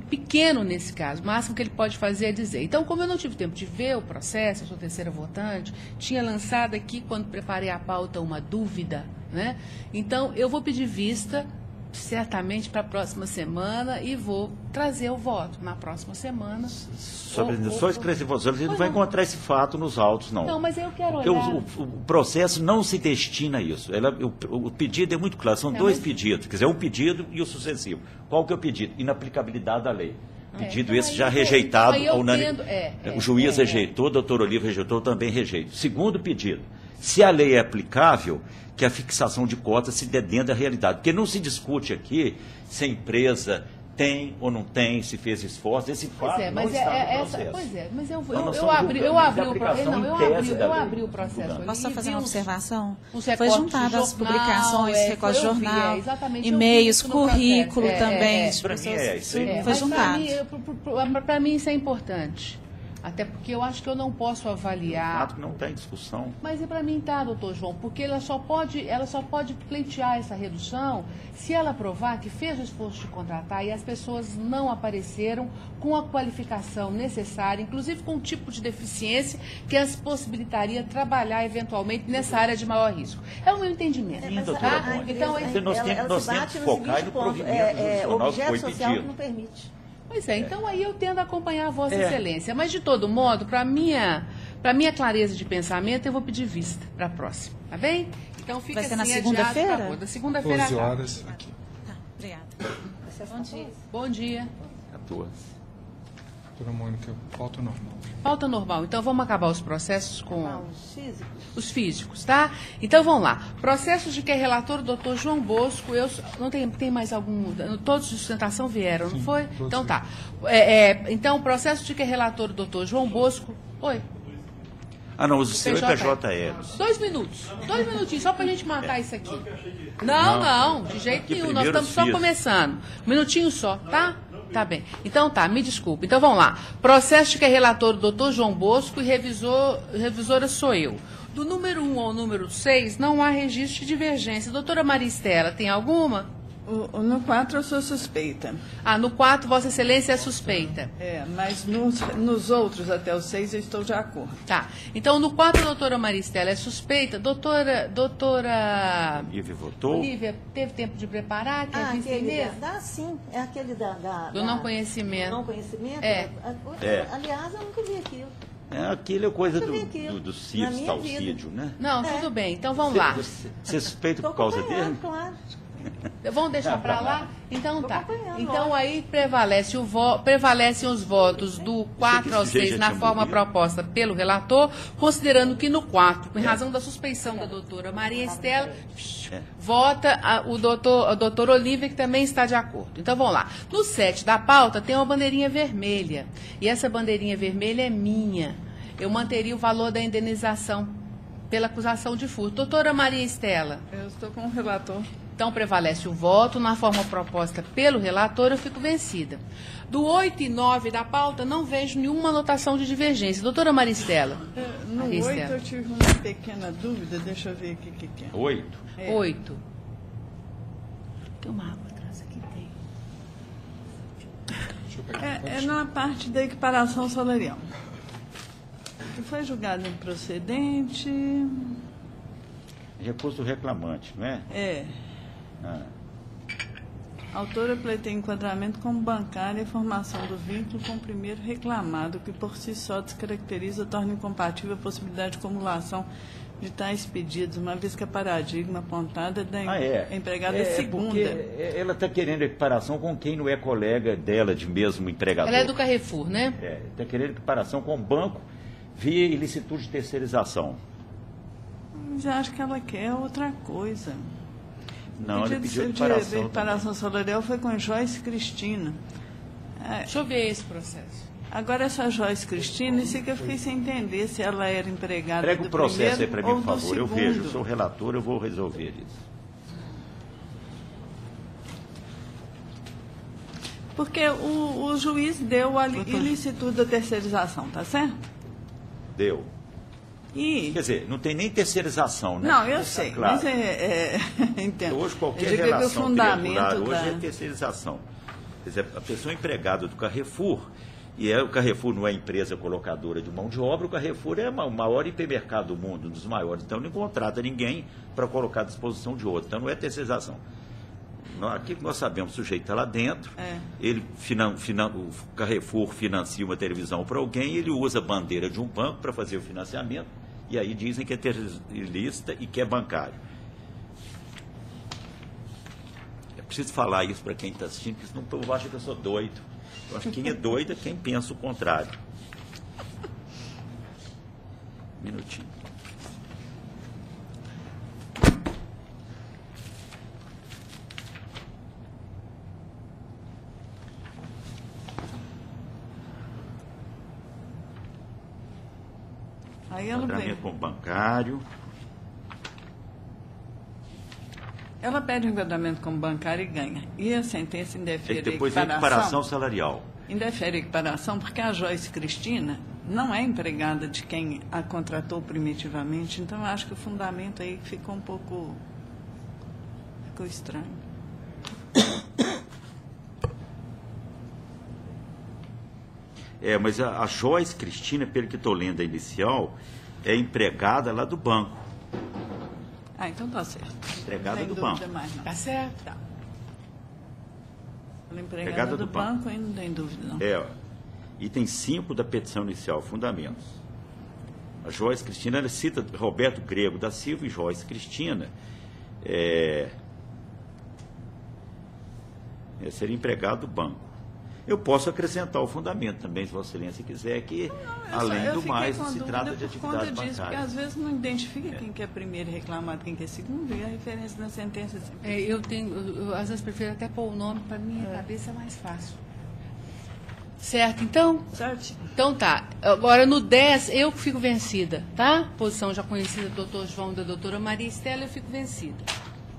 pequeno nesse caso, o máximo que ele pode fazer é dizer. Então, como eu não tive tempo de ver o processo, eu sou terceira votante, tinha lançado aqui, quando preparei a pauta, uma dúvida, né? Então, eu vou pedir vista certamente para a próxima semana e vou trazer o voto na próxima semana. Só esclarecer você, você não vai encontrar esse fato nos autos, não. Não, mas eu quero olhar... O processo não se destina a isso. O pedido é muito claro, são dois pedidos, quer dizer, um pedido e o sucessivo. Qual que é o pedido? Inaplicabilidade da lei. Pedido então esse já rejeitado, o juiz rejeitou, o doutor Oliva rejeitou, também rejeito. Segundo pedido, se a lei é aplicável, que a fixação de cotas se dê dentro da realidade. Porque não se discute aqui se a empresa tem ou não tem, se fez esforço. Esse fato não está no processo. Pois é, mas eu abri o processo. Posso só fazer uma observação? Foi juntado as publicações, recorte de jornal, e-mails, currículo também. Foi juntado. Para mim isso é importante. Até porque eu acho que eu não posso avaliar... fato que não tem discussão. Mas para mim está, doutor João, porque ela só pode pleitear essa redução se ela provar que fez o esforço de contratar e as pessoas não apareceram com a qualificação necessária, inclusive com um tipo de deficiência que as possibilitaria trabalhar eventualmente nessa área de maior risco. É o meu entendimento. Tá? Então, nós temos que focar no provimento institucional que foi pedido. Não permite. Pois é, então aí eu tendo a acompanhar a Vossa Excelência. Mas, de todo modo, para minha clareza de pensamento, eu vou pedir vista para a próxima, tá bem? Então fica assim, na segunda-feira? Da segunda-feira 12 horas aqui. Tá, obrigada. Bom dia. Bom dia. 14. Doutora Mônica, pauta normal. Pauta normal. Então, vamos acabar os processos com... os físicos, tá? Então, vamos lá. Processos de que é relator o doutor João Bosco. Não tem mais algum... Todos de sustentação vieram, não foi? Então, tá. Então, processo de que é relator o doutor João Bosco... Oi. Ah, não, o seu é PJL. 2 minutos. 2 minutinhos, só para a gente matar isso aqui. Não, de jeito nenhum. Nós estamos só começando. Um minutinho só, tá? Tá bem. Então tá, me desculpe. Então vamos lá. Processo de que é relator o doutor João Bosco e revisora sou eu. Do número 1 ao número 6 não há registro de divergência. Doutora Maria Estela, tem alguma? No 4 eu sou suspeita. No 4 Vossa Excelência é suspeita. Mas nos outros, até o 6, eu estou de acordo. Tá. Então, no 4 a doutora Maria Estela é suspeita. Doutora... Olivia votou? Olivia, teve tempo de preparar? Sim. É aquele do não conhecimento. Não conhecimento? Aliás, eu nunca vi aquilo. Aquilo é coisa do CIVS, talcídio, né? Não, tudo bem. Então, vamos lá. Você suspeita por causa dele? Claro. Vamos deixar para lá? Então tá. Então aí prevalecem os votos do 4 ao 6 na forma proposta pelo relator, considerando que no 4, em razão da suspeição da doutora Maria Estela, vota o doutor Olívia, que também está de acordo. Então vamos lá. No 7 da pauta tem uma bandeirinha vermelha. E essa bandeirinha vermelha é minha. Eu manteria o valor da indenização pela acusação de furto. Doutora Maria Estela. Eu estou com o relator. Então, prevalece o voto. Na forma proposta pelo relator, eu fico vencida. Do 8 e 9 da pauta, não vejo nenhuma anotação de divergência. Doutora Maristela. No 8 eu tive uma pequena dúvida. Deixa eu ver aqui o que é. 8? 8. Tem uma água atrás aqui, tem. É na parte da equiparação salarial. Que foi julgado improcedente... Recurso do reclamante, não é? É. Ah. A autora pleiteia enquadramento como bancário e a formação do vínculo com o primeiro reclamado, que por si só descaracteriza ou torna incompatível a possibilidade de acumulação de tais pedidos, uma vez que a paradigma apontada da empregada é segunda. Porque ela está querendo equiparação com quem não é colega dela de mesmo empregador. Ela é do Carrefour, né? Está querendo equiparação com o banco via ilicitude de terceirização. Já acho que ela quer outra coisa. Não, ele pediu de equiparação salarial foi com Joyce Cristina. Deixa eu ver esse processo. Agora, essa Joyce Cristina, isso que eu fiquei sem entender se ela era empregada Prega do o processo aí para mim, por favor. segundo. Eu vejo, eu sou relator, eu vou resolver isso. Porque o juiz deu a ilicitude da terceirização, tá certo? Deu. E... Quer dizer, não tem nem terceirização, né? Não, eu sei, claro. Mas entendo. Hoje qualquer eu digo relação que o fundamento hoje é terceirização. Quer dizer, a pessoa é empregada do Carrefour, e o Carrefour não é empresa colocadora de mão de obra, o Carrefour é o maior hipermercado do mundo, um dos maiores, então não contrata ninguém para colocar à disposição de outro, então não é terceirização. Aqui nós sabemos, o sujeito está lá dentro, ele o Carrefour financia uma televisão para alguém, ele usa a bandeira de um banco para fazer o financiamento, e aí dizem que é terceirizista e que é bancário. É preciso falar isso para quem está assistindo, porque senão o povo acha que eu sou doido. Eu acho que quem é doido é quem pensa o contrário. Um minutinho. Aí ela Enquadramento como bancário. Ela pede o enquadramento como bancário e ganha. E a sentença indefere depois a equiparação salarial. Indefere a equiparação porque a Joyce Cristina não é empregada de quem a contratou primitivamente. Então, eu acho que o fundamento aí ficou um pouco... ficou estranho. Mas a Joyce Cristina, pelo que estou lendo a inicial, é empregada lá do banco. Ah, então tá certo. Empregada do banco. Mais, não. Tá certo. Tá. Ela é empregada do banco, aí não tem dúvida, não. Item 5 da petição inicial, fundamentos. A Joyce Cristina, ela cita Roberto Grego da Silva e Joyce Cristina. Seria empregado do banco. Eu posso acrescentar o fundamento também, se Vossa Excelência quiser, que, além do mais, se trata de atividade bancária. Porque às vezes não identifica quem que é primeiro reclamado, quem que é segundo, e a referência na sentença... Eu às vezes prefiro até pôr o nome, para minha cabeça é mais fácil. Certo, então? Certo. Então tá. Agora no 10, eu fico vencida, tá? Posição já conhecida do doutor João e da doutora Maria Estela, eu fico vencida.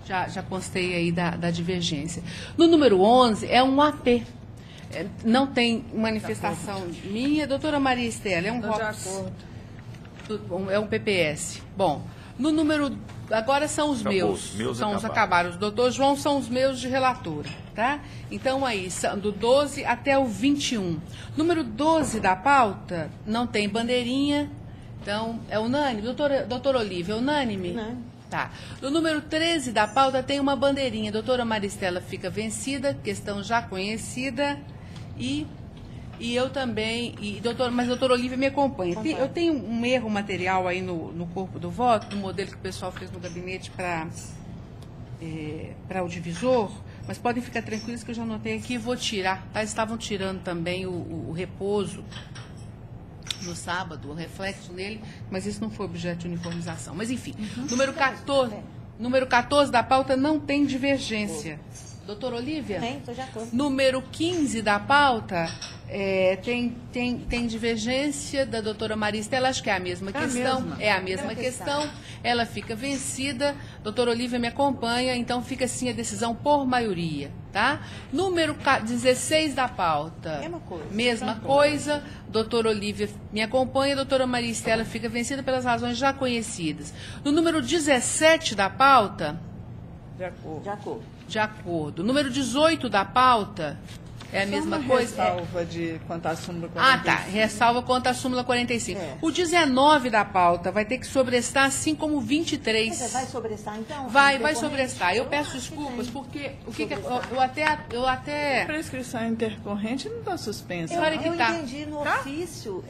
Já constei aí da divergência. No número 11, é um AP. Não tem manifestação minha. Doutora Maria Estela, é um ROPS. É um PPS. Bom, no número... Agora são os meus. São os acabaram. Os doutor João são os meus de relatora, tá? Então, aí, do 12 até o 21. Número 12 da pauta, não tem bandeirinha. Então, é unânime. Doutora Olívia, é unânime? Não. Tá. No número 13 da pauta tem uma bandeirinha. Doutora Maristela fica vencida, questão já conhecida. E eu também, mas a doutora Olívia me acompanha. Eu tenho um erro material aí no corpo do voto, no modelo que o pessoal fez no gabinete para o divisor, mas podem ficar tranquilos que eu já anotei aqui e vou tirar. Tá? Estavam tirando também o repouso no sábado, o reflexo nele, mas isso não foi objeto de uniformização. Mas, enfim, número 14 da pauta não tem divergência. Doutora Olívia? Tem, estou de acordo. Número 15 da pauta, tem divergência da doutora Maria Estela, acho que é a mesma questão. É a mesma questão. Ela fica vencida. Doutora Olívia me acompanha, então fica assim a decisão por maioria, tá? Número 16 da pauta. Mesma coisa. Doutora Olívia me acompanha, doutora Maria Estela fica vencida pelas razões já conhecidas. No número 17 da pauta... De acordo. De acordo. Número 18 da pauta, É a mesma uma coisa? Ressalva de quanto à súmula 45. Ah, tá. Ressalva quanto à súmula 45. O 19 da pauta vai ter que sobrestar, assim como o 23. Mas vai sobrestar, então? Vai sobrestar. Eu peço desculpas, porque o que eu até... A prescrição intercorrente não está suspensa. Eu tá. entendi no ofício.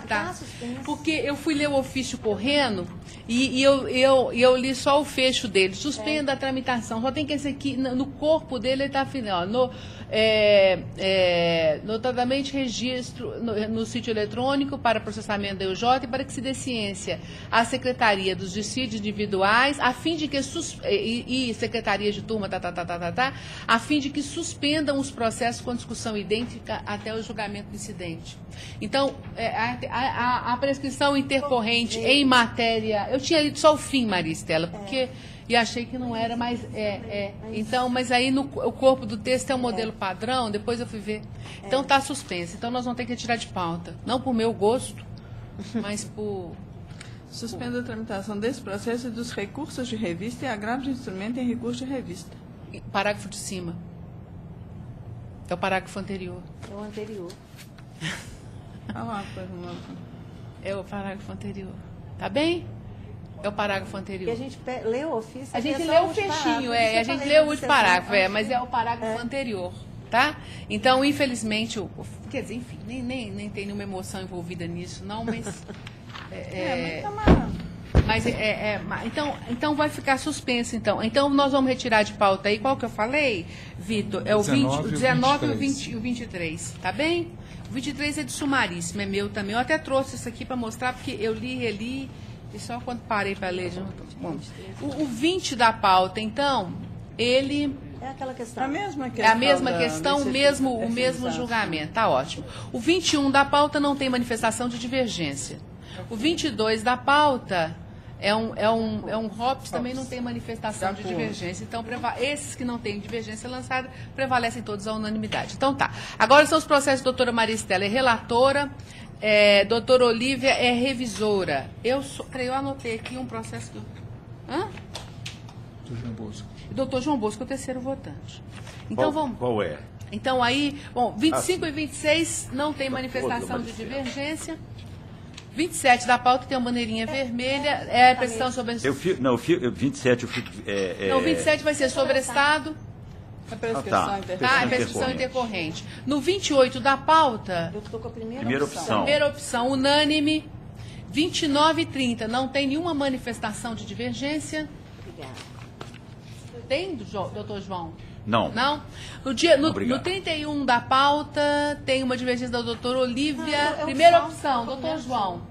Tá suspenso. Porque eu fui ler o ofício correndo e eu li só o fecho dele. Suspenda a tramitação. Só tem que esse aqui, no corpo dele, ele está afinal. Notadamente registro no sítio eletrônico para processamento da EUJ e para que se dê ciência à Secretaria dos Dissídios Individuais, a fim de que e Secretaria de Turma, a fim de que suspendam os processos com discussão idêntica até o julgamento do incidente. Então, a prescrição intercorrente em matéria... Eu tinha lido só o fim, Maria Estela, porque... E achei que não era, mas Então, mas aí o corpo do texto é um modelo padrão, depois eu fui ver. Então está suspenso. Então nós vamos ter que tirar de pauta. Não por meu gosto, mas por... Suspenda a tramitação desse processo e dos recursos de revista e agravo de instrumento em recurso de revista. Parágrafo de cima. É o parágrafo anterior. É o anterior. É o parágrafo anterior. Tá bem? É o parágrafo anterior. E a gente lê o ofício. A gente lê o fechinho, a gente lê o último parágrafo, mas é o parágrafo anterior, tá? Então, infelizmente, quer dizer, enfim, nem tem nenhuma emoção envolvida nisso, não, mas... Então vai ficar suspenso, então. Então, nós vamos retirar de pauta aí, qual que eu falei, Vitor? É o 19 e o 23, tá bem? O 23 é de sumaríssimo, é meu também. Eu até trouxe isso aqui para mostrar, porque eu li e reli... E só quando parei para ler... Bom, o 20 da pauta, então, ele... É aquela questão. A mesma questão. É a mesma questão, o mesmo julgamento. Tá ótimo. O 21 da pauta não tem manifestação de divergência. O 22 da pauta é um ROPS, também não tem manifestação de divergência. Então, esses que não têm divergência lançada prevalecem todos à unanimidade. Então, tá. Agora são os processos. Doutora Maria Estela é relatora... doutora Olívia é revisora. Eu anotei aqui um processo que... Doutor João Bosco. Doutor João Bosco é o terceiro votante. Então vamos... Qual é? Então aí, 25 e 26 não tem manifestação de divergência. 27 da pauta tem uma bandeirinha vermelha, é a pressão sobre... 27 eu fico... Não, 27 vai ser sobrestado. A prescrição intercorrente. A prescrição intercorrente. No 28 da pauta... Eu estou com a primeira opção. Primeira opção, unânime. 29 e 30, não tem nenhuma manifestação de divergência. Obrigada. Tem, doutor João? Não. Não? No 31 da pauta, tem uma divergência da doutora Olívia. Primeira opção, doutor João.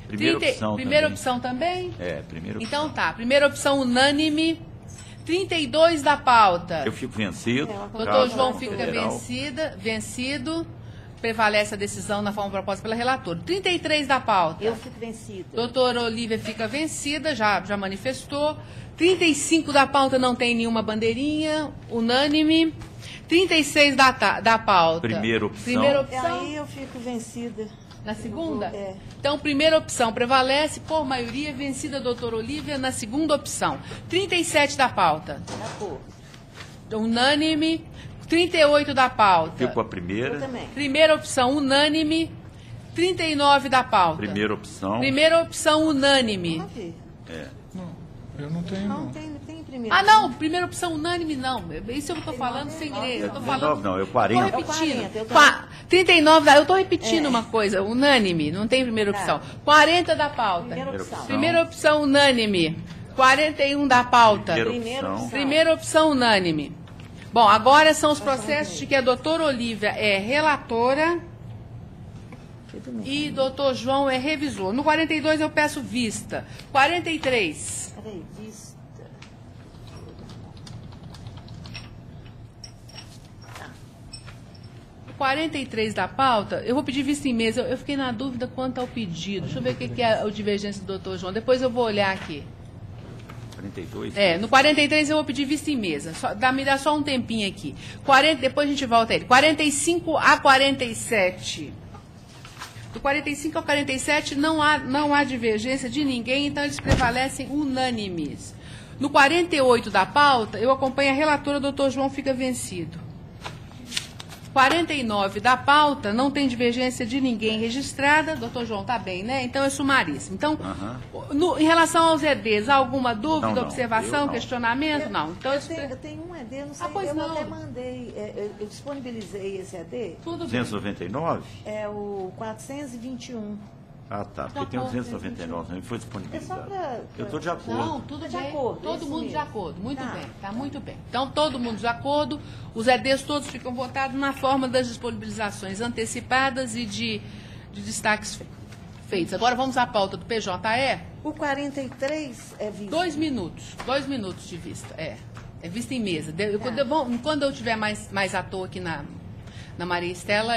Primeira opção também? Primeira opção. Então tá, primeira opção unânime. 32 da pauta. Eu fico vencido. Doutor João fica vencido. Prevalece a decisão na forma proposta pela relatora. 33 da pauta. Eu fico vencida. Doutora Olívia fica vencida, já manifestou. 35 da pauta não tem nenhuma bandeirinha, unânime. 36 da pauta. Primeira opção. Aí eu fico vencida. Na segunda? Então, primeira opção prevalece, por maioria, vencida a doutora Olívia na segunda opção. 37 da pauta. Unânime. 38 da pauta. Fico com a primeira. Eu também. Primeira opção, unânime. 39 da pauta. Primeira opção. Primeira opção, unânime. Não, eu não tenho. Não tem primeira. Não, primeira opção unânime não. Isso eu estou falando sem ler. Eu estou falando. Não, eu 40. Estou repetindo. 39, eu estou repetindo uma coisa. Unânime, não tem primeira opção. 40 da pauta. Primeira opção unânime. 41 da pauta. Primeira opção unânime. Bom, agora são os processos de que a doutora Olívia é relatora e doutor João é revisor. No 42 eu peço vista. 43. Peraí, vista. Tá. 43 da pauta, eu vou pedir vista em mesa. Eu fiquei na dúvida quanto ao pedido. Deixa eu ver o que é a divergência do doutor João. Depois eu vou olhar aqui. 42? No 43 eu vou pedir vista em mesa. Me dá só um tempinho aqui. Depois a gente volta a ele. 45 a 47. Do 45 ao 47 não há divergência de ninguém, então eles prevalecem unânimes. No 48 da pauta, eu acompanho a relatora, doutor João fica vencido. 49 da pauta, não tem divergência de ninguém registrada. Doutor João, tá bem, né? Então é sumaríssimo. Então, em relação aos EDs, alguma dúvida, observação, questionamento? Não. Então, eu tenho um ED, não sei, até mandei, eu disponibilizei esse ED. Tudo 299? É o 421. Ah, tá, porque tem o 299, não foi disponibilizado. Eu estou de acordo. Não, tudo de acordo. Todo mundo de acordo. Muito bem, tá muito bem. Então, todo mundo de acordo. Os EDs todos ficam votados na forma das disponibilizações antecipadas e de destaques feitos. Agora vamos à pauta do PJE. O 43 é visto. 2 minutos de vista. É vista em mesa. Quando eu tiver mais à toa aqui na Maria Estela,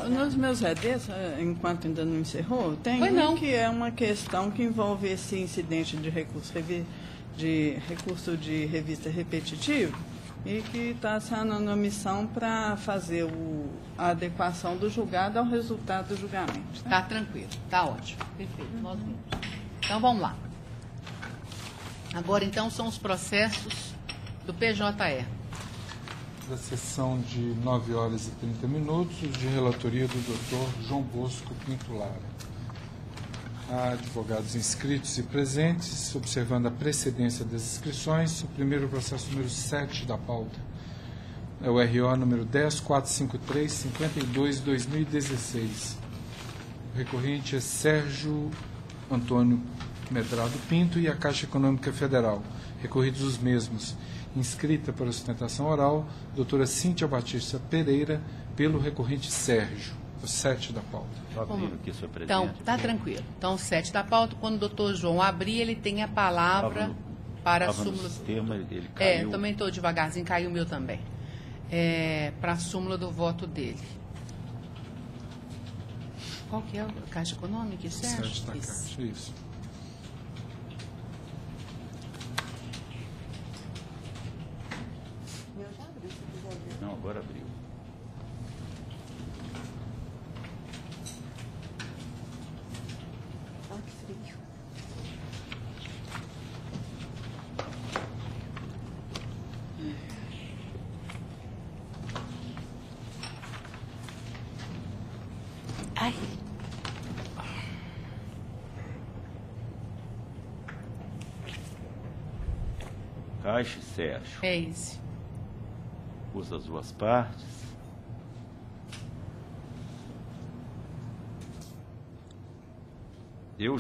Nos meus EDs, enquanto ainda não encerrou, tem que é uma questão que envolve esse incidente de recurso de revista repetitivo e que está sendo na missão para fazer a adequação do julgado ao resultado do julgamento. Tá tranquilo, tá ótimo. Perfeito. Então vamos lá. Agora então são os processos do PJE. Da sessão de 9 horas e 30 minutos, de relatoria do Dr. João Bosco Pinto Lara. Há advogados inscritos e presentes, observando a precedência das inscrições. O primeiro processo número 7 da pauta é o RO número 10453-52-2016. O recorrente é Sérgio Antônio Medrado Pinto e a Caixa Econômica Federal. Recorridos os mesmos. Inscrita para sustentação oral, doutora Cíntia Batista Pereira, pelo recorrente Sérgio, o 7 da pauta. Então, está tranquilo. Então, o 7 da pauta, quando o doutor João abrir, ele tem a palavra para a súmula. Ele caiu. Também estou devagarzinho, caiu o meu também. Para a súmula do voto dele. Qual que é a Caixa Econômica, Sérgio? 7 da Caixa, isso. Não, agora abriu. Ah, que frio. Ai. Caixa, Sérgio. É esse. Usa as duas partes. Eu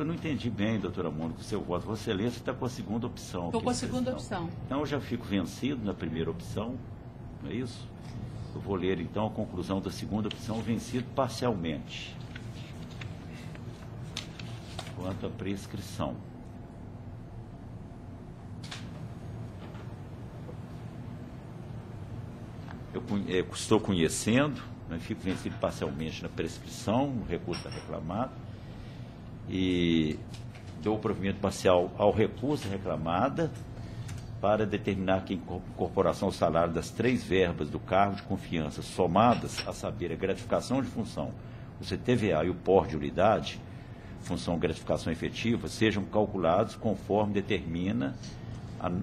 não entendi bem, doutora Mônica, o seu voto. Vossa Excelência está com a segunda opção. Estou com a segunda opção. Então, eu já fico vencido na primeira opção, não é isso? Eu vou ler, então, a conclusão da segunda opção, vencido parcialmente. Quanto à prescrição. Eu estou conhecendo, fico vencido parcialmente na prescrição, no recurso da reclamada, e dou o provimento parcial ao recurso da reclamada para determinar que a incorporação ao salário das 3 verbas do cargo de confiança somadas, a saber, a gratificação de função, o CTVA e o POR de unidade, função gratificação efetiva, sejam calculados conforme determina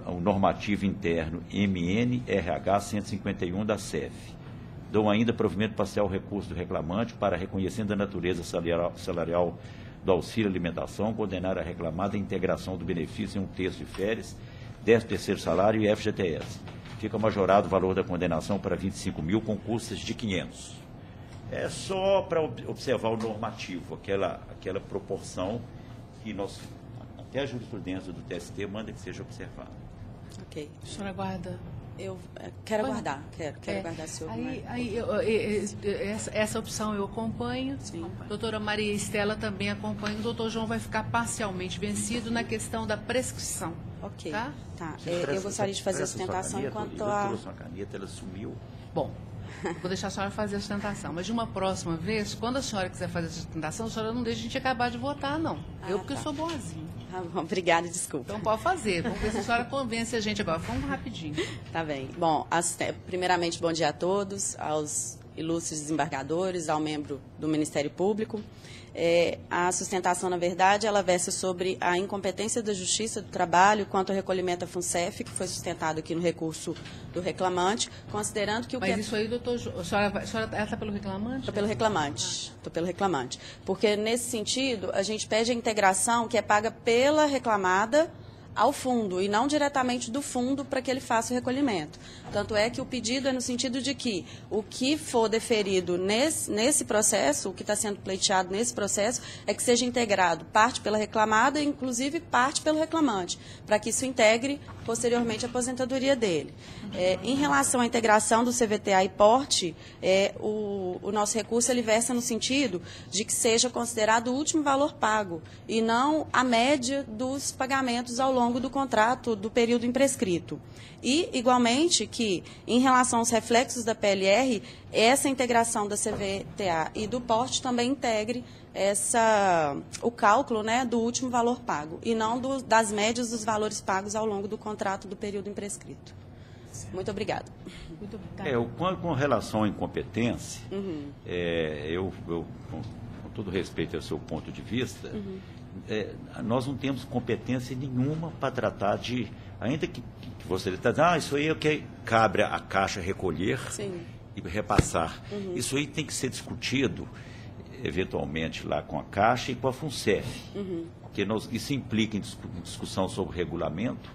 o normativo interno MNRH 151 da CEF. Dou ainda provimento parcial ao recurso do reclamante para, reconhecendo a natureza salarial do auxílio alimentação, condenar a reclamada a integração do benefício em 1/3 de férias, 13º salário e FGTS. Fica majorado o valor da condenação para 25 mil com custas de 500. É só para observar o normativo, aquela proporção que nós... Até a jurisprudência do TST manda que seja observado. Ok. A senhora aguarda? Eu quero aguardar, quero aguardar, senhor. Essa opção eu acompanho. Sim. Doutora Maria Estela também acompanha. O doutor João vai ficar parcialmente vencido na questão da prescrição. Ok. Tá? Eu gostaria de fazer a sustentação enquanto a... Sua caneta, ela sumiu. Bom, vou deixar a senhora fazer a sustentação, mas de uma próxima vez, quando a senhora quiser fazer a sustentação, a senhora não deixa a gente acabar de votar, não. Porque eu sou boazinha. Tá bom, obrigada, desculpa. Então pode fazer. Vamos ver se a senhora convence a gente agora. Vamos rapidinho. Tá bem. Bom, primeiramente, bom dia a todos, aos ilustres desembargadores, ao membro do Ministério Público. A sustentação, na verdade, ela versa sobre a incompetência da Justiça do Trabalho quanto ao recolhimento da FUNCEF, que foi sustentado aqui no recurso do reclamante, considerando que o Mas isso aí, doutor, a senhora está pelo reclamante? Estou pelo reclamante. Estou pelo reclamante. Porque, nesse sentido, a gente pede a integração que é paga pela reclamada ao fundo e não diretamente do fundo para que ele faça o recolhimento. Tanto é que o pedido é no sentido de que o que for deferido nesse processo, o que está sendo pleiteado nesse processo, é que seja integrado parte pela reclamada e, inclusive, parte pelo reclamante, para que isso integre posteriormente a aposentadoria dele. Em relação à integração do CVTA e porte, o nosso recurso ele versa no sentido de que seja considerado o último valor pago e não a média dos pagamentos ao longo do contrato do período imprescrito. E, igualmente, que, em relação aos reflexos da PLR, essa integração da CVTA e do porte também integre o cálculo, né, do último valor pago, e não das médias dos valores pagos ao longo do contrato do período imprescrito. Muito obrigada. Muito obrigada. Com relação à incompetência, eu, com todo respeito ao seu ponto de vista, nós não temos competência nenhuma para tratar de... Ainda que você está dizendo, isso aí é o que cabe a Caixa recolher e repassar. Isso aí tem que ser discutido, eventualmente, lá com a Caixa e com a FUNCEF. Porque isso implica em discussão sobre regulamento.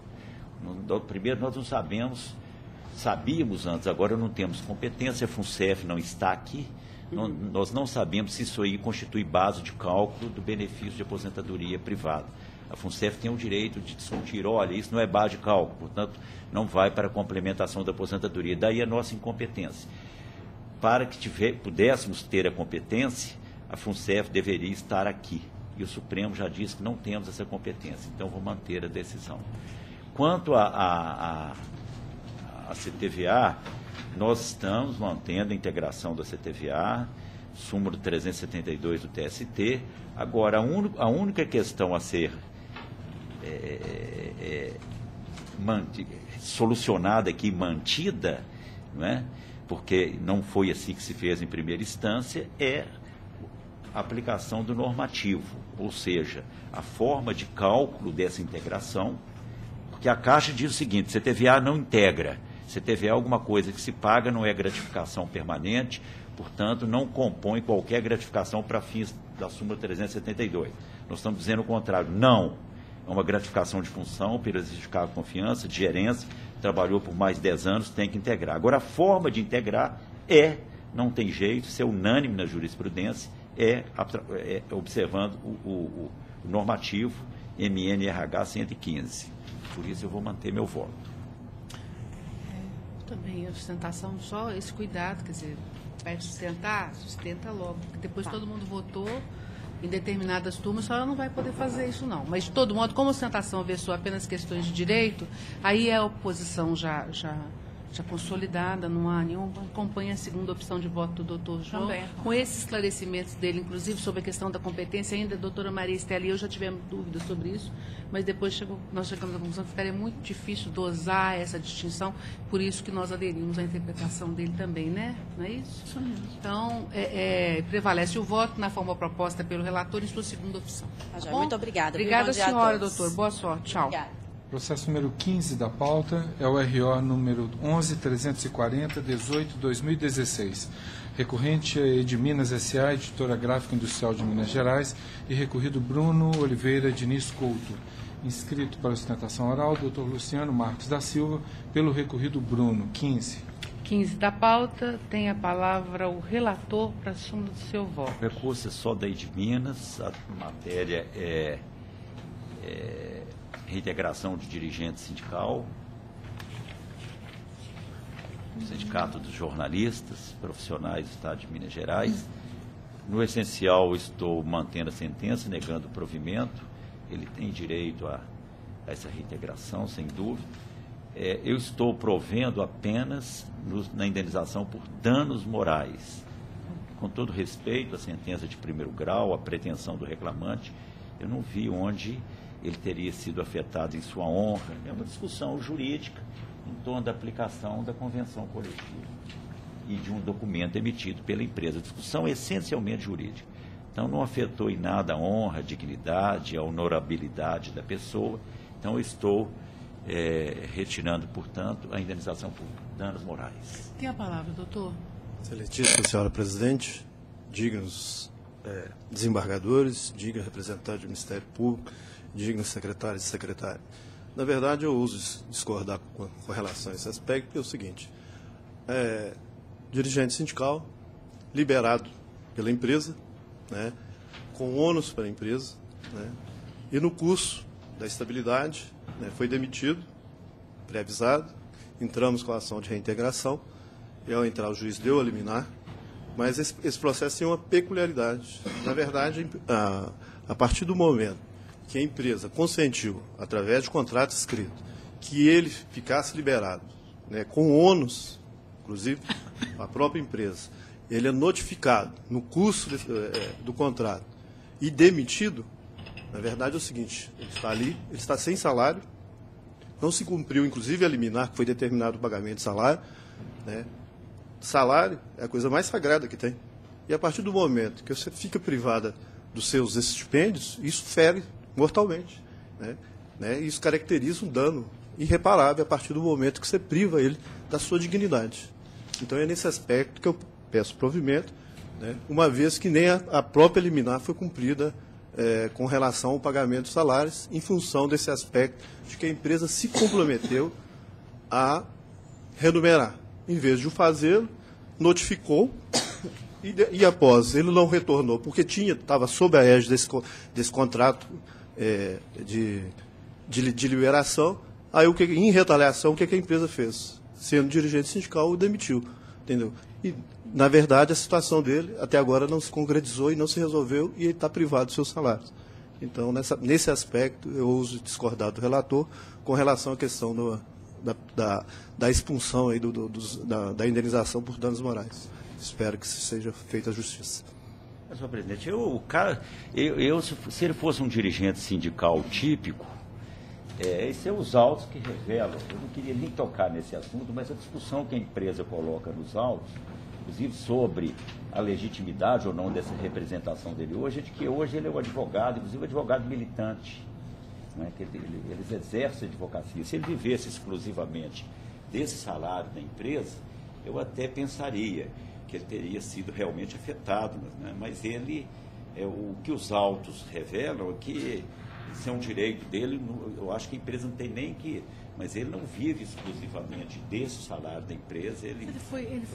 Primeiro, nós não sabíamos antes, agora não temos competência, a FUNCEF não está aqui. Nós não sabemos se isso aí constitui base de cálculo do benefício de aposentadoria privada. A FUNCEF tem o direito de discutir, olha, isso não é base de cálculo, portanto, não vai para a complementação da aposentadoria. Daí a nossa incompetência. Para que pudéssemos ter a competência, a FUNCEF deveria estar aqui. E o Supremo já disse que não temos essa competência, então vou manter a decisão. Quanto a CTVA, nós estamos mantendo a integração da CTVA, súmula 372 do TST. Agora, a única questão a ser solucionada aqui, mantida, não é? Porque não foi assim que se fez em primeira instância, é a aplicação do normativo, ou seja, a forma de cálculo dessa integração, porque a Caixa diz o seguinte, CTVA não integra, CTVA é alguma coisa que se paga, não é gratificação permanente, portanto, não compõe qualquer gratificação para fins da súmula 372. Nós estamos dizendo o contrário, não. É uma gratificação de função, pelo exercício de cargo de confiança, de gerência, trabalhou por mais de 10 anos, tem que integrar. Agora, a forma de integrar não tem jeito, isso é unânime na jurisprudência, observando o normativo MNRH 115. Por isso, eu vou manter meu voto. Também a sustentação, só esse cuidado, quer dizer, vai sustentar, sustenta logo, porque depois todo mundo votou em determinadas turmas, a senhora não vai poder fazer isso não. Mas, de todo modo, como a sustentação versou apenas questões de direito, aí a oposição já consolidada, não há nenhuma, acompanha a segunda opção de voto do doutor João. Também. Com esses esclarecimentos dele, inclusive sobre a questão da competência, ainda a doutora Maria Estela e eu já tivemos dúvidas sobre isso, mas depois nós chegamos à conclusão que ficaria muito difícil dosar essa distinção, por isso que nós aderimos à interpretação dele também, né? Não é isso? Isso mesmo. Então, prevalece o voto na forma proposta pelo relator em sua segunda opção. Tá, muito obrigada. Obrigada, senhora, doutor. Boa sorte. Tchau. Obrigada. Processo número 15 da pauta é o RO número 11.340/18/2016. Recorrente é Edminas S.A., editora gráfica industrial de Minas Gerais, e recorrido Bruno Oliveira Diniz Couto. Inscrito para a sustentação oral, Dr. Luciano Marcos da Silva, pelo recorrido Bruno. 15 da pauta, tem a palavra o relator para a súmula do seu voto. O recurso é só da Edminas, a matéria é reintegração de dirigente sindical, Sindicato dos Jornalistas Profissionais do Estado de Minas Gerais. No essencial, estou mantendo a sentença, negando o provimento. Ele tem direito a essa reintegração, sem dúvida. Eu estou provendo apenas na indenização por danos morais. Com todo respeito à sentença de primeiro grau, à pretensão do reclamante, eu não vi onde ele teria sido afetado em sua honra. É uma discussão jurídica em torno da aplicação da convenção coletiva. e de um documento emitido pela empresa. A discussão é essencialmente jurídica. Então, não afetou em nada a honra, a dignidade, a honorabilidade da pessoa. Então, eu estou retirando, portanto, a indenização por danos morais. Tem a palavra, doutor. Excelentíssima senhora presidente, dignos desembargadores, dignos representantes do Ministério Público, dignos secretários e secretárias. Na verdade, eu uso discordar com relação a esse aspecto, porque é o seguinte, dirigente sindical, liberado pela empresa, né, com ônus para a empresa, né, e no curso da estabilidade, né, foi demitido, pré-avisado, entramos com a ação de reintegração, e ao entrar o juiz deu a liminar, mas esse processo tem uma peculiaridade. Na verdade, a partir do momento que a empresa consentiu, através de contrato escrito, que ele ficasse liberado, né, com ônus, inclusive a própria empresa, ele é notificado no curso do contrato e demitido, na verdade é o seguinte, ele está ali, ele está sem salário, não se cumpriu, inclusive, a liminar, que foi determinado o pagamento de salário, né? Salário é a coisa mais sagrada que tem. E a partir do momento que você fica privada dos seus estipêndios, isso fere mortalmente, né? Isso caracteriza um dano irreparável a partir do momento que você priva ele da sua dignidade. Então é nesse aspecto que eu peço provimento, né? Uma vez que nem a própria liminar foi cumprida com relação ao pagamento de salários, em função desse aspecto de que a empresa se comprometeu a remunerar. Em vez de o fazê-lo, notificou e após ele não retornou, porque estava sob a égide desse contrato de liberação, aí em retaliação, o que a empresa fez? Sendo dirigente sindical, o demitiu, entendeu? E, na verdade, a situação dele até agora não se concretizou e não se resolveu e ele está privado dos seus salários. Então, nesse aspecto, eu ouso discordar do relator com relação à questão da expulsão aí da indenização por danos morais. Espero que seja feita a justiça. Senhor presidente, se ele fosse um dirigente sindical típico, esses são os autos que revelam, eu não queria nem tocar nesse assunto, mas a discussão que a empresa coloca nos autos, inclusive sobre a legitimidade ou não dessa representação dele hoje, é de que hoje ele é um advogado, inclusive um advogado militante, né, que eles exercem a advocacia. Se ele vivesse exclusivamente desse salário da empresa, eu até pensaria que ele teria sido realmente afetado, né, mas ele, o que os autos revelam é que isso é um direito dele, eu acho que a empresa não tem nem que... Mas ele não vive exclusivamente desse salário da empresa.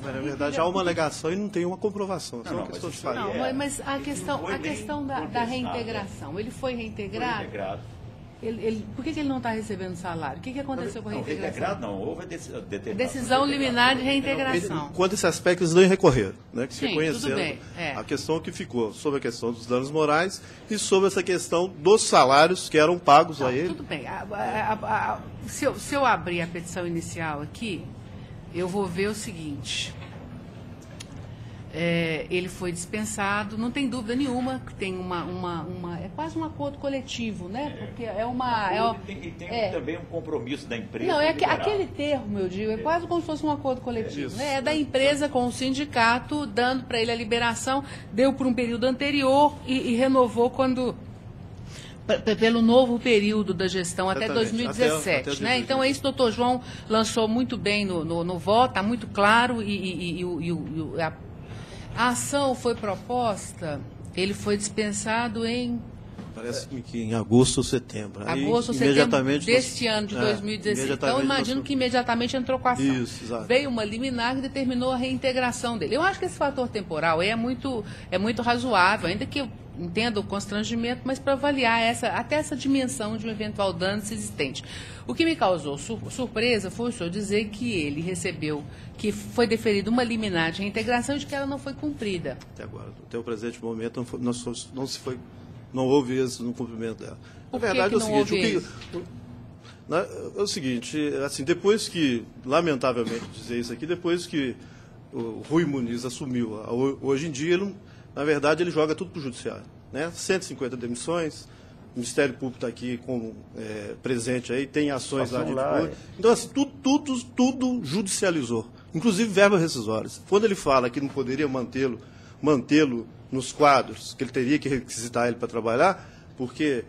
Na verdade, há uma alegação e não tem uma comprovação. É uma questão de falar. Mas a questão da reintegração, ele foi reintegrado? Foi reintegrado. Por que ele não está recebendo salário? O que aconteceu com a reintegração? Reintegrado não, houve decisão liminar de reintegração. Quanto a esse aspecto, eles não recorreram, né? Sim, reconheceram tudo bem. A questão que ficou sobre a questão dos danos morais e sobre essa questão dos salários que eram pagos a ele. Tudo bem. Se eu abrir a petição inicial aqui, eu vou ver o seguinte. Ele foi dispensado, não tem dúvida nenhuma que tem é quase um acordo coletivo, né? Porque tem também um compromisso da empresa. Não, aquele termo, eu digo, é quase como se fosse um acordo coletivo, né? É da empresa com o sindicato, dando para ele a liberação, deu por um período anterior e renovou pelo novo período da gestão até 2017. Até né? Então, é isso que o doutor João lançou muito bem no voto, está muito claro a ação foi proposta, ele foi dispensado em... Parece-me que em agosto ou setembro. Agosto ou setembro deste ano de 2016. Então, imagino que imediatamente entrou com a ação. Isso, exato. Veio uma liminar que determinou a reintegração dele. Eu acho que esse fator temporal é muito razoável, ainda que eu entenda o constrangimento, mas para avaliar até essa dimensão de um eventual dano existente. O que me causou surpresa foi o senhor dizer que ele recebeu, que foi deferida uma liminar de reintegração e de que ela não foi cumprida. Até agora, até o presente momento, não houve êxito no cumprimento dela. Na verdade, é o seguinte, assim, depois que, lamentavelmente dizer isso aqui, depois que o Rui Muniz assumiu, hoje em dia, na verdade, ele joga tudo para o judiciário, né? 150 demissões, o Ministério Público está aqui presente aí, tem ações lá de... Então, assim, tudo judicializou. inclusive verbas rescisórias. Quando ele fala que não poderia mantê-lo nos quadros, que ele teria que requisitar ele para trabalhar, porque,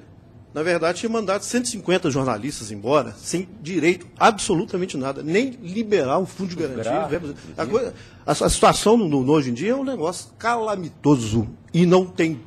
na verdade, tinha mandado 150 jornalistas embora, sem direito absolutamente nada, nem liberar o fundo de garantia. A situação hoje em dia é um negócio calamitoso. E não tem,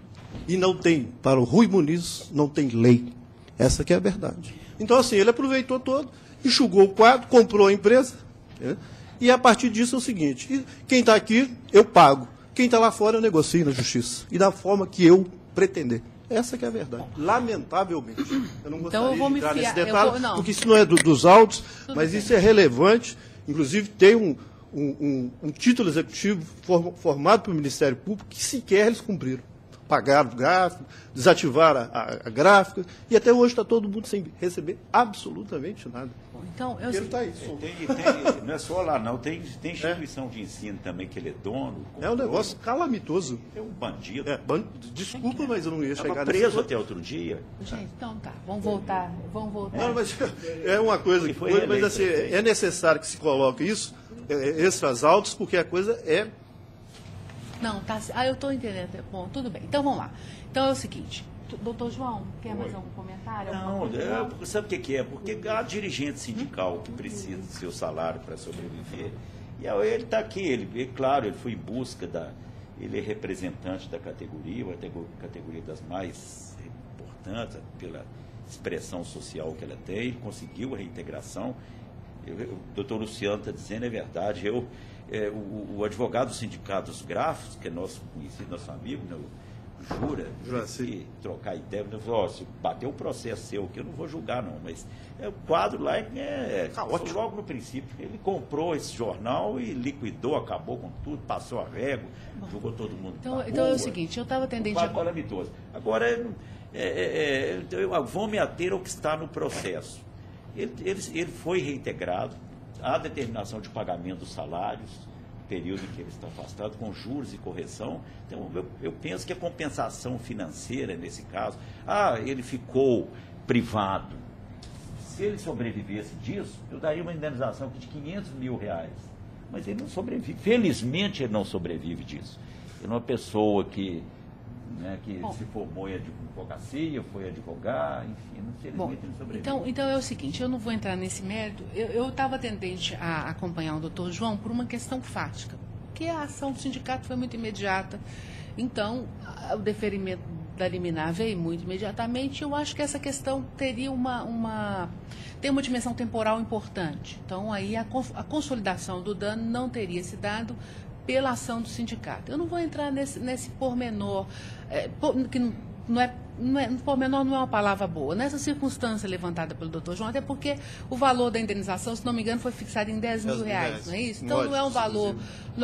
para o Rui Muniz, não tem lei. Essa que é a verdade. Então, assim, ele aproveitou todo, enxugou o quadro, comprou a empresa, né? E a partir disso é o seguinte, quem está aqui, eu pago. Quem está lá fora, eu negocio na justiça. E da forma que eu pretender. Essa que é a verdade. Lamentavelmente. Eu não gostaria de entrar nesse detalhe, porque isso não é dos autos, mas isso é relevante. Inclusive, tem um título executivo formado pelo Ministério Público que sequer eles cumpriram. Pagaram o gráfico, desativaram a gráfica, e até hoje está todo mundo sem receber absolutamente nada. Então, ele está aí. Não é só lá, não. Tem instituição de ensino também que ele é dono. É um negócio calamitoso. É um bandido. Desculpa, mas eu não ia chegar nesse preso até outro dia. Gente, então tá. Vamos voltar. Não, mas é uma coisa que foi, mas assim, é necessário que se coloque isso, extras autos, porque a coisa é... Não, tá. Eu estou entendendo. Bom, tudo bem. Então, vamos lá. Então, é o seguinte. Doutor João, quer mais algum comentário? Não, sabe o que é? Porque há dirigente sindical que precisa do seu salário para sobreviver. E ele está aqui, claro, ele foi em busca ele é representante da categoria, uma categoria das mais importantes, pela expressão social que ela tem, ele conseguiu a reintegração. O doutor Luciano está dizendo, é verdade, o advogado do Sindicato dos Gráficos, que é nosso conhecido, nosso amigo, né, Jura, se trocar ideia, se bater o processo seu, que eu não vou julgar não, mas o quadro lá é caótico. Logo no princípio, ele comprou esse jornal e liquidou, acabou com tudo, passou a régua, jogou todo mundo. Então é o seguinte, eu estava atendendo... calamitoso. Agora, vou me ater ao que está no processo. Ele foi reintegrado, há determinação de pagamento dos salários, período em que ele está afastado, com juros e correção. Então, eu penso que a compensação financeira, nesse caso, ele ficou privado. Se ele sobrevivesse disso, eu daria uma indenização aqui de R$500 mil. Mas ele não sobrevive. Felizmente, ele não sobrevive disso. Ele é uma pessoa que se formou em advocacia, foi advogar, enfim, infelizmente ele sobrevive. Então é o seguinte, eu não vou entrar nesse mérito, eu estava tendente a acompanhar o doutor João por uma questão fática, que a ação do sindicato foi muito imediata, então o deferimento da liminar veio muito imediatamente, eu acho que essa questão teria tem uma dimensão temporal importante, então aí a consolidação do dano não teria se dado pela ação do sindicato. Eu não vou entrar nesse pormenor, que pormenor não é uma palavra boa. Nessa circunstância levantada pelo doutor João, até porque o valor da indenização, se não me engano, foi fixado em R$10 mil, não é isso? Então não é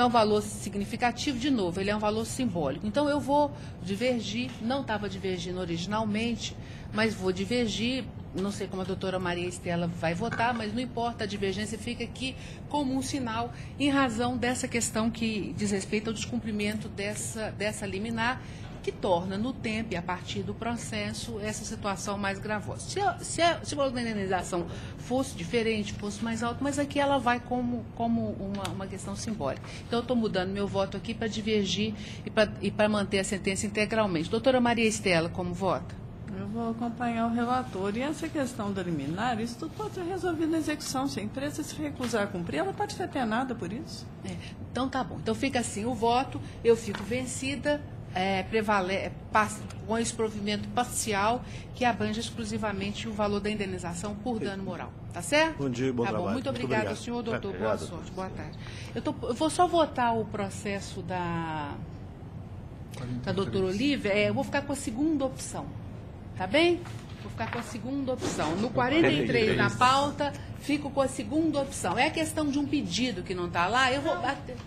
um valor significativo, de novo, ele é um valor simbólico. Então eu vou divergir, não estava divergindo originalmente, mas vou divergir. Não sei como a doutora Maria Estela vai votar, mas não importa, a divergência fica aqui como um sinal em razão dessa questão que diz respeito ao descumprimento dessa liminar, que torna no tempo e a partir do processo essa situação mais gravosa. Se o valor da indenização fosse diferente, fosse mais alto, mas aqui ela vai como uma questão simbólica. Então eu estou mudando meu voto aqui para divergir e para manter a sentença integralmente. Doutora Maria Estela, como vota? Eu vou acompanhar o relator. E essa questão da liminar, isso tudo pode ser resolvido na execução. Se a empresa se recusar a cumprir, ela pode ser penada por isso. Então tá bom. Então fica assim o voto, eu fico vencida, com esse provimento parcial que abrange exclusivamente o valor da indenização por dano moral. Tá certo? Bom dia, bom trabalho. Muito obrigado ao senhor, doutor. Boa sorte, boa tarde. Eu vou só votar o processo da doutora Olívia. Eu vou ficar com a segunda opção. Tá bem? Vou ficar com a segunda opção. No 43 na pauta, fico com a segunda opção. É a questão de um pedido que não está lá, eu vou bater.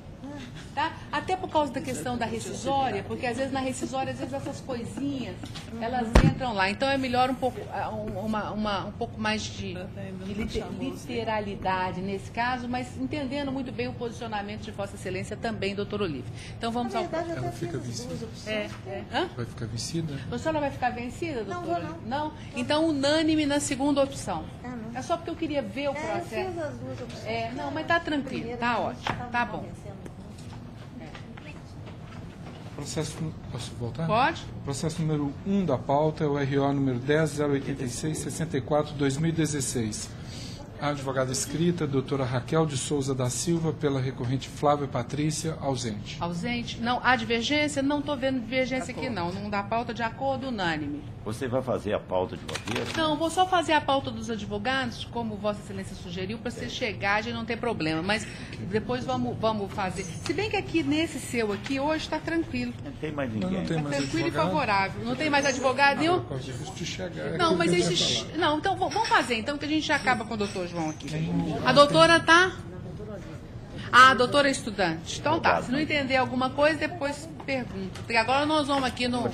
Tá? Até por causa da questão da rescisória, porque às vezes na rescisória, essas coisinhas, elas entram lá. Então é melhor um pouco mais de literalidade nesse caso, mas entendendo muito bem o posicionamento de Vossa Excelência também, doutor Olívia. Então vamos ao próximo. Ela fica vencida. Vai ficar vencida? A senhora vai ficar vencida, doutora? Não. Então unânime na segunda opção. Não. É só porque eu queria ver o processo. Eu fiz as duas opções. Não, mas tá tranquilo, tá ótimo, tá bom. Processo, posso voltar? Pode. Processo número 1 da pauta é o RO número 10.086-64/2016. A advogada escrita, doutora Raquel de Souza da Silva, pela recorrente Flávia Patrícia, ausente. Ausente? Não, há divergência? Não estou vendo divergência aqui, não. Não dá pauta de acordo unânime. Você vai fazer a pauta de uma vez? Não, vou só fazer a pauta dos advogados, como Vossa Excelência sugeriu, para você chegar e não ter problema. Mas depois vamos fazer. Se bem que aqui, nesse seu aqui, hoje está tranquilo. Não tem mais ninguém. Não tem mais tranquilo advogado. E favorável. Não tem mais advogado nenhum? Não, mas esse... Não, então vamos fazer, então, que a gente já acaba com o doutor João aqui. A doutora tá... Ah, a doutora é estudante. Então tá, se não entender alguma coisa, depois pergunta. Porque agora nós vamos aqui no...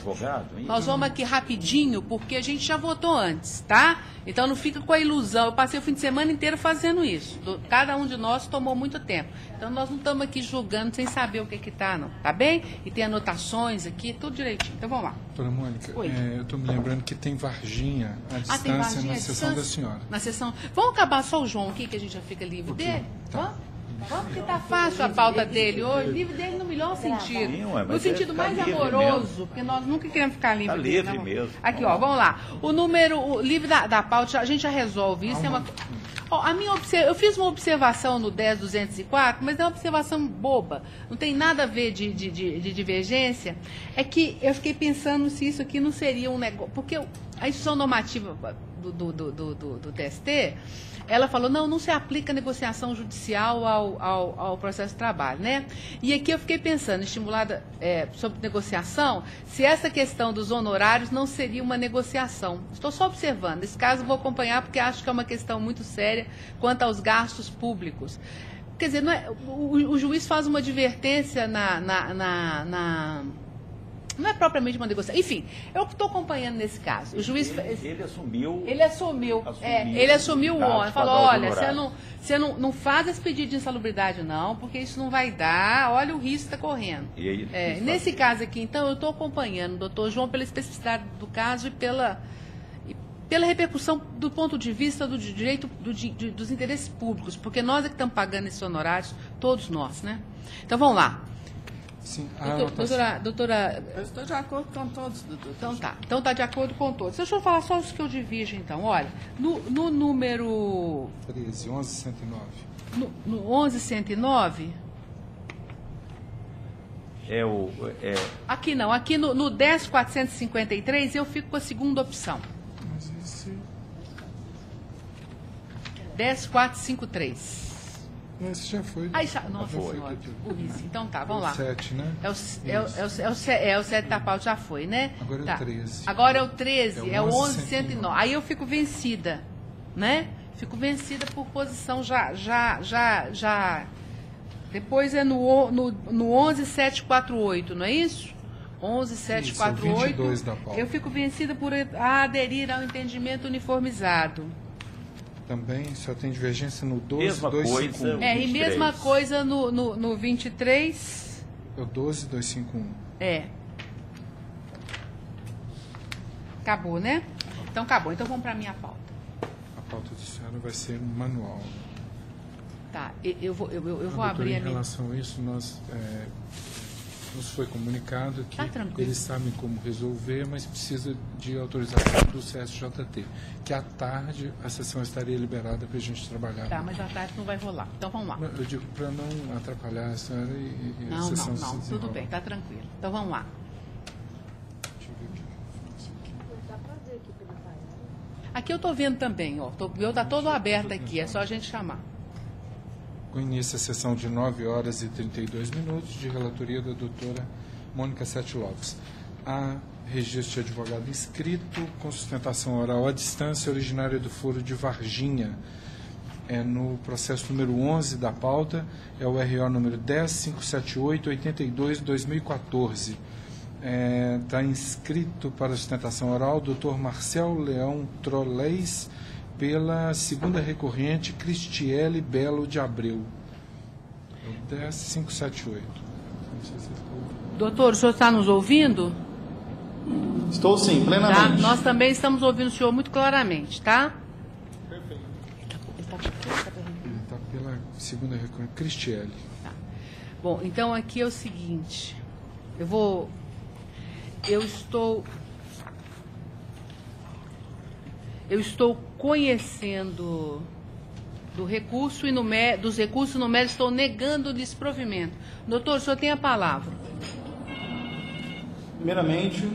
Nós vamos aqui rapidinho, porque a gente já votou antes, tá? Então não fica com a ilusão. Eu passei o fim de semana inteiro fazendo isso. Cada um de nós tomou muito tempo. Então nós não estamos aqui julgando sem saber o que tá, não. Tá bem? E tem anotações aqui, tudo direitinho. Então vamos lá. Doutora Mônica, eu estou me lembrando que tem Varginha à distância tem Varginha na sessão da senhora. Na sessão... Vamos acabar só o João aqui, que a gente já fica livre dele? Tá. Vamos, porque tá fácil a pauta dele hoje. Livre dele no melhor sentido. Sim, no sentido mais amoroso, porque nós nunca queremos ficar livre. Está livre mesmo. Aqui, ó, vamos lá. O livre da pauta, a gente já resolve isso. Eu fiz uma observação no 10.204, mas é uma observação boba. Não tem nada a ver de divergência. É que eu fiquei pensando se isso aqui não seria um negócio... Porque a instituição normativa do TST... Ela falou, não se aplica a negociação judicial ao processo de trabalho, né? E aqui eu fiquei pensando, estimulada sobre negociação, se essa questão dos honorários não seria uma negociação. Estou só observando. Esse caso eu vou acompanhar porque acho que é uma questão muito séria quanto aos gastos públicos. Quer dizer, o juiz faz uma advertência não é propriamente uma negociação. Enfim, eu estou acompanhando nesse caso. O juiz... Ele assumiu o ônus. Falou, olha, você não faz esse pedido de insalubridade, não, porque isso não vai dar, olha o risco que está correndo. E aí, nesse caso aqui, então, eu estou acompanhando o doutor João pela especificidade do caso e pela repercussão do ponto de vista do direito dos interesses públicos, porque nós é que estamos pagando esses honorários, todos nós, né? Então, vamos lá. Sim, doutora... Eu estou de acordo com todos, doutor. Então tá. Então está de acordo com todos. Deixa eu falar só os que eu divido, então. Olha, no número... 13, 11.109. No 11.109... Aqui não. Aqui no 10.453 eu fico com a segunda opção. Mas esse... 10.453. Esse já foi. Nossa senhora, burrice. Então tá, vamos lá. O 7, né? O 7 da pauta já foi, né? Agora é o 13. Agora é o 13, é o 11.109. Aí eu fico vencida, né? Fico vencida por posição já. Depois é no 11.748, não é isso? 11.748. Isso, da pauta. Eu fico vencida por aderir ao entendimento uniformizado. Também só tem divergência no 12, mesma 251. Coisa, e mesma coisa no 23. É o 12, 251. Acabou, né? Então acabou. Então vamos para a minha pauta. A pauta do senhora vai ser manual. Tá, eu vou abrir a minha... Em relação a isso, nos foi comunicado que eles sabem como resolver, mas precisa de autorização do CSJT, que à tarde a sessão estaria liberada para a gente trabalhar. Tá, mas à tarde não vai rolar. Então vamos lá. Eu digo para não atrapalhar a senhora e a sessão se desenrolar. Tudo bem, tá tranquilo. Então vamos lá. Deixa eu ver aqui. Aqui eu estou vendo também, ó. O meu está todo aberto aqui, é só a gente chamar. Com início a sessão de 9 horas e 32 minutos, de relatoria da doutora Mônica Sete Lopes. Há registro de advogado inscrito, com sustentação oral à distância, originária do foro de Varginha. No processo número 11 da pauta, é o RO número 10.578-82-2014. Está inscrito para sustentação oral o doutor Marcel Leão Trolleis, pela segunda recorrente, Cristiele Belo de Abreu. 10.578. Doutor, o senhor está nos ouvindo? Estou sim, plenamente. Tá? Nós também estamos ouvindo o senhor muito claramente, tá? Perfeito. Está pela segunda recorrente. Cristiele. Tá. Bom, então aqui é o seguinte. Eu estou conhecendo do recurso e dos recursos no mérito, estou negando o desprovimento. Doutor, o senhor tem a palavra. Primeiramente,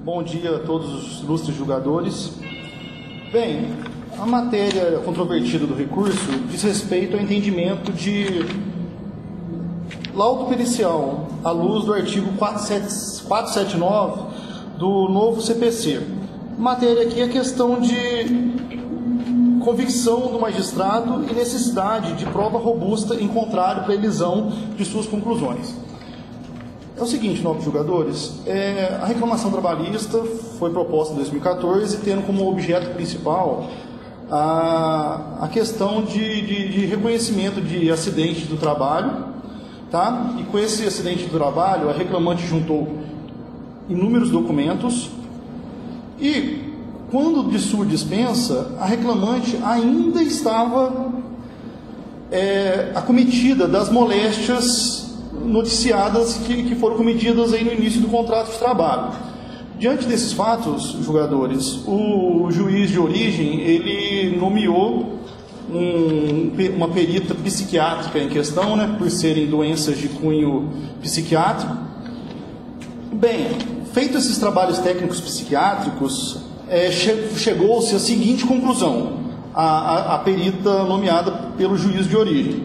bom dia a todos os ilustres julgadores. Bem, a matéria controvertida do recurso diz respeito ao entendimento de laudo pericial, à luz do artigo 479 do novo CPC. Matéria aqui é questão de convicção do magistrado e necessidade de prova robusta em contrário para a elisão de suas conclusões. É o seguinte, nobres julgadores, a reclamação trabalhista foi proposta em 2014, tendo como objeto principal a questão de reconhecimento de acidente do trabalho, tá? E com esse acidente do trabalho, a reclamante juntou inúmeros documentos e, quando de sua dispensa, a reclamante ainda estava acometida das moléstias noticiadas que foram cometidas aí no início do contrato de trabalho. Diante desses fatos, julgadores, o juiz de origem, ele nomeou uma perita psiquiátrica em questão, né, por serem doenças de cunho psiquiátrico. Bem, feitos esses trabalhos técnicos psiquiátricos, chegou-se à seguinte conclusão, a perita nomeada pelo juiz de origem.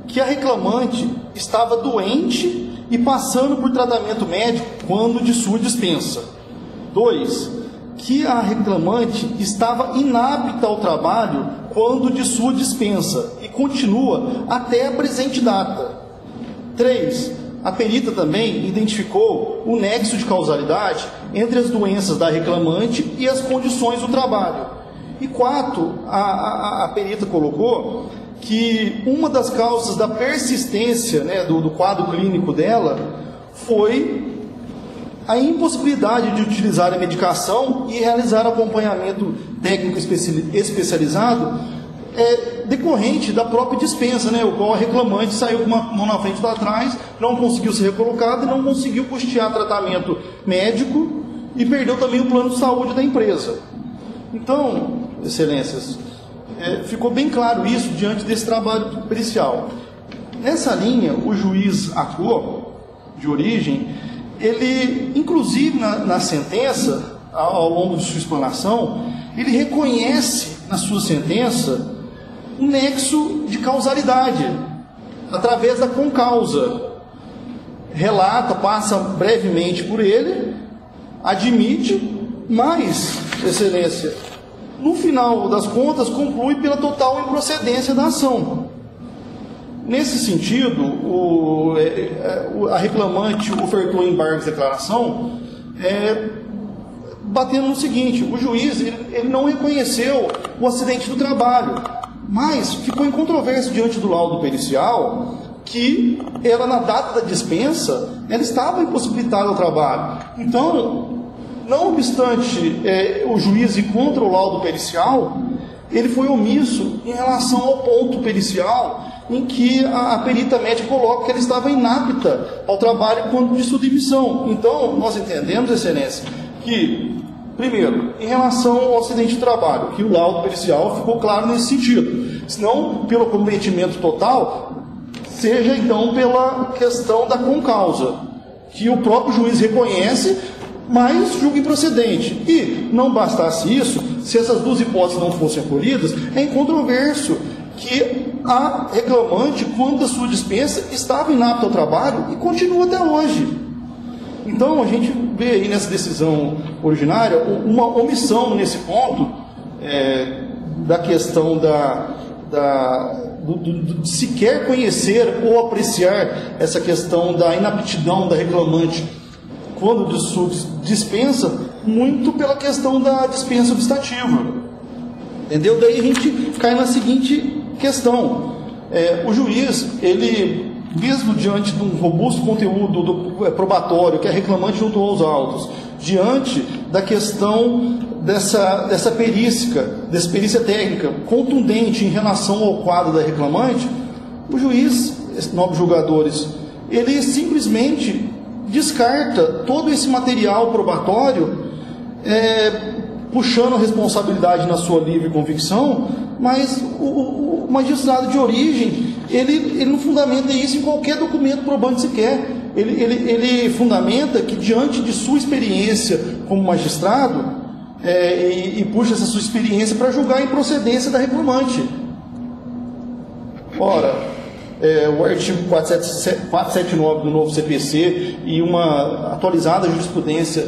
Que a reclamante estava doente e passando por tratamento médico quando de sua dispensa. 2, que a reclamante estava inapta ao trabalho quando de sua dispensa e continua até a presente data. 3, a perita também identificou o nexo de causalidade entre as doenças da reclamante e as condições do trabalho. E 4, a perita colocou que uma das causas da persistência, né, do quadro clínico dela foi a impossibilidade de utilizar a medicação e realizar acompanhamento técnico especializado decorrente da própria dispensa, né, o qual a reclamante saiu com uma mão na frente e outra atrás, não conseguiu ser recolocada e não conseguiu custear tratamento médico e perdeu também o plano de saúde da empresa. Então, excelências, ficou bem claro isso diante desse trabalho pericial. Nessa linha, o juiz Acô, de origem, ele, inclusive na sentença, ao longo de sua explanação, ele reconhece na sua sentença um nexo de causalidade, através da concausa. Relata, passa brevemente por ele, admite, mas, excelência, no final das contas, conclui pela total improcedência da ação. Nesse sentido, a reclamante ofertou embargo de declaração, batendo no seguinte: o juiz ele não reconheceu o acidente do trabalho, mas ficou em controvérsia diante do laudo pericial que ela, na data da dispensa, ela estava impossibilitada ao trabalho. Então, não obstante o juiz ir contra o laudo pericial, ele foi omisso em relação ao ponto pericial em que a perita médica coloca que ela estava inapta ao trabalho quando de sua demissão. Então, nós entendemos, excelência, que, primeiro, em relação ao acidente de trabalho, que o laudo pericial ficou claro nesse sentido. Se não pelo cometimento total, seja então pela questão da concausa, que o próprio juiz reconhece, mas julga improcedente. E, não bastasse isso, se essas duas hipóteses não fossem acolhidas, é incontroverso que a reclamante, quando da sua dispensa, estava inapta ao trabalho e continua até hoje. Então, a gente vê aí nessa decisão originária uma omissão nesse ponto da questão de sequer conhecer ou apreciar essa questão da inaptidão da reclamante quando de sua dispensa, muito pela questão da dispensa obstativa. Entendeu? Daí a gente cai na seguinte questão. O juiz, ele, mesmo diante de um robusto conteúdo probatório que a reclamante juntou aos autos, diante da questão dessa perícia técnica contundente em relação ao quadro da reclamante, o juiz, nobres julgadores, ele simplesmente descarta todo esse material probatório, puxando a responsabilidade na sua livre convicção, mas o magistrado de origem, ele não fundamenta isso em qualquer documento probante sequer. Ele fundamenta que, diante de sua experiência como magistrado, e puxa essa sua experiência para julgar a improcedência da reclamante. Ora, o artigo 479 do novo CPC e uma atualizada jurisprudência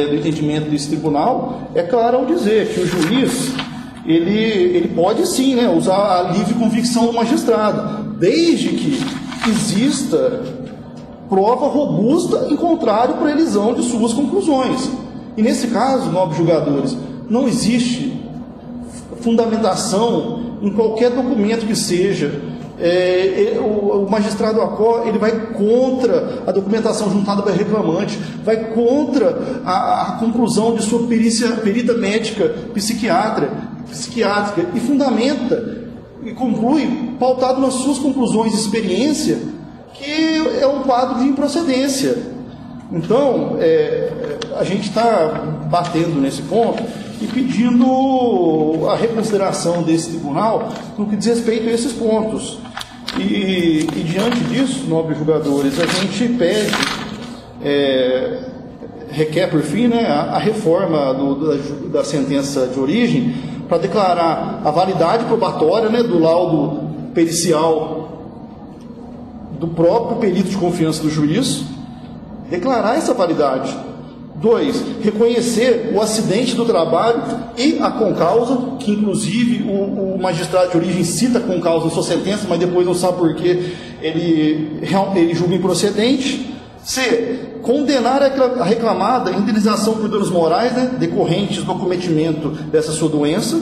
do entendimento desse tribunal, é claro ao dizer que o juiz, ele pode sim, né, usar a livre convicção do magistrado, desde que exista prova robusta em contrário para a elisão de suas conclusões. E nesse caso, nobres julgadores, não existe fundamentação em qualquer documento que seja. O magistrado ACO, ele vai contra a documentação juntada pelo reclamante, vai contra a conclusão de sua perita médica psiquiátrica e fundamenta e conclui, pautado nas suas conclusões de experiência, que é um quadro de improcedência. Então, a gente está batendo nesse ponto e pedindo a reconsideração desse tribunal no que diz respeito a esses pontos. E diante disso, nobres julgadores, a gente pede, requer por fim, né, a reforma da sentença de origem para declarar a validade probatória, né, do laudo pericial do próprio perito de confiança do juiz, declarar essa validade. 2, reconhecer o acidente do trabalho e a concausa, que inclusive o magistrado de origem cita a concausa na sua sentença, mas depois não sabe por que ele julga improcedente. C, condenar a reclamada em indenização por danos morais, né, decorrentes do acometimento dessa sua doença,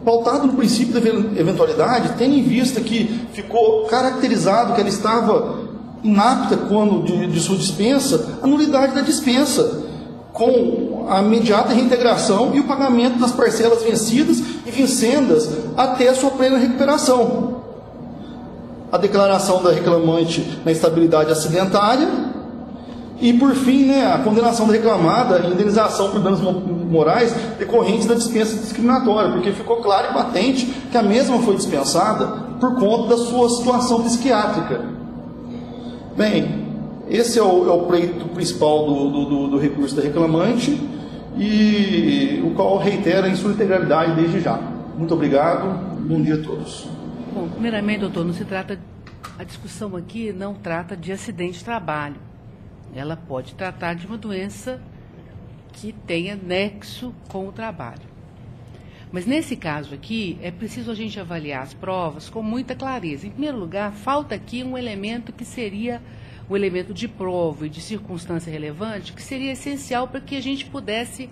pautado no princípio da eventualidade, tendo em vista que ficou caracterizado que ela estava inapta quando de sua dispensa, a nulidade da dispensa, com a imediata reintegração e o pagamento das parcelas vencidas e vincendas até a sua plena recuperação. A declaração da reclamante na instabilidade acidentária e, por fim, né, a condenação da reclamada em indenização por danos morais decorrentes da dispensa discriminatória, porque ficou claro e patente que a mesma foi dispensada por conta da sua situação psiquiátrica. Bem, esse é o pleito principal do recurso da reclamante, e o qual reitera em sua integralidade desde já. Muito obrigado, bom dia a todos. Bom, primeiramente, doutor, não se trata, a discussão aqui não trata de acidente de trabalho. Ela pode tratar de uma doença que tenha nexo com o trabalho. Mas nesse caso aqui, é preciso a gente avaliar as provas com muita clareza. Em primeiro lugar, falta aqui um elemento que seria o elemento de prova e de circunstância relevante, que seria essencial para que a gente pudesse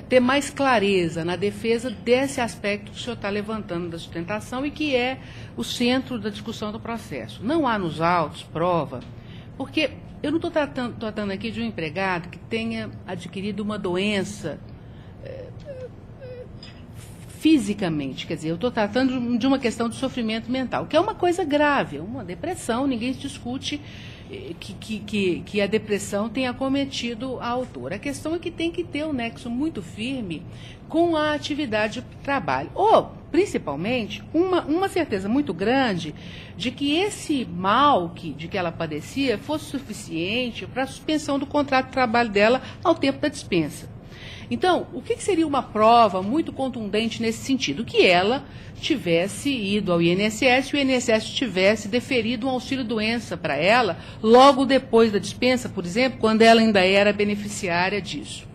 ter mais clareza na defesa desse aspecto que o senhor está levantando da sustentação e que é o centro da discussão do processo. Não há nos autos prova, porque eu não estou tratando aqui de um empregado que tenha adquirido uma doença fisicamente, quer dizer, eu estou tratando de uma questão de sofrimento mental, que é uma coisa grave, uma depressão, ninguém discute que a depressão tenha acometido a autora. A questão é que tem que ter um nexo muito firme com a atividade de trabalho, ou, principalmente, uma certeza muito grande de que esse mal de que ela padecia fosse suficiente para a suspensão do contrato de trabalho dela ao tempo da dispensa. Então, o que seria uma prova muito contundente nesse sentido? Que ela tivesse ido ao INSS e o INSS tivesse deferido um auxílio-doença para ela logo depois da dispensa, por exemplo, quando ela ainda era beneficiária disso.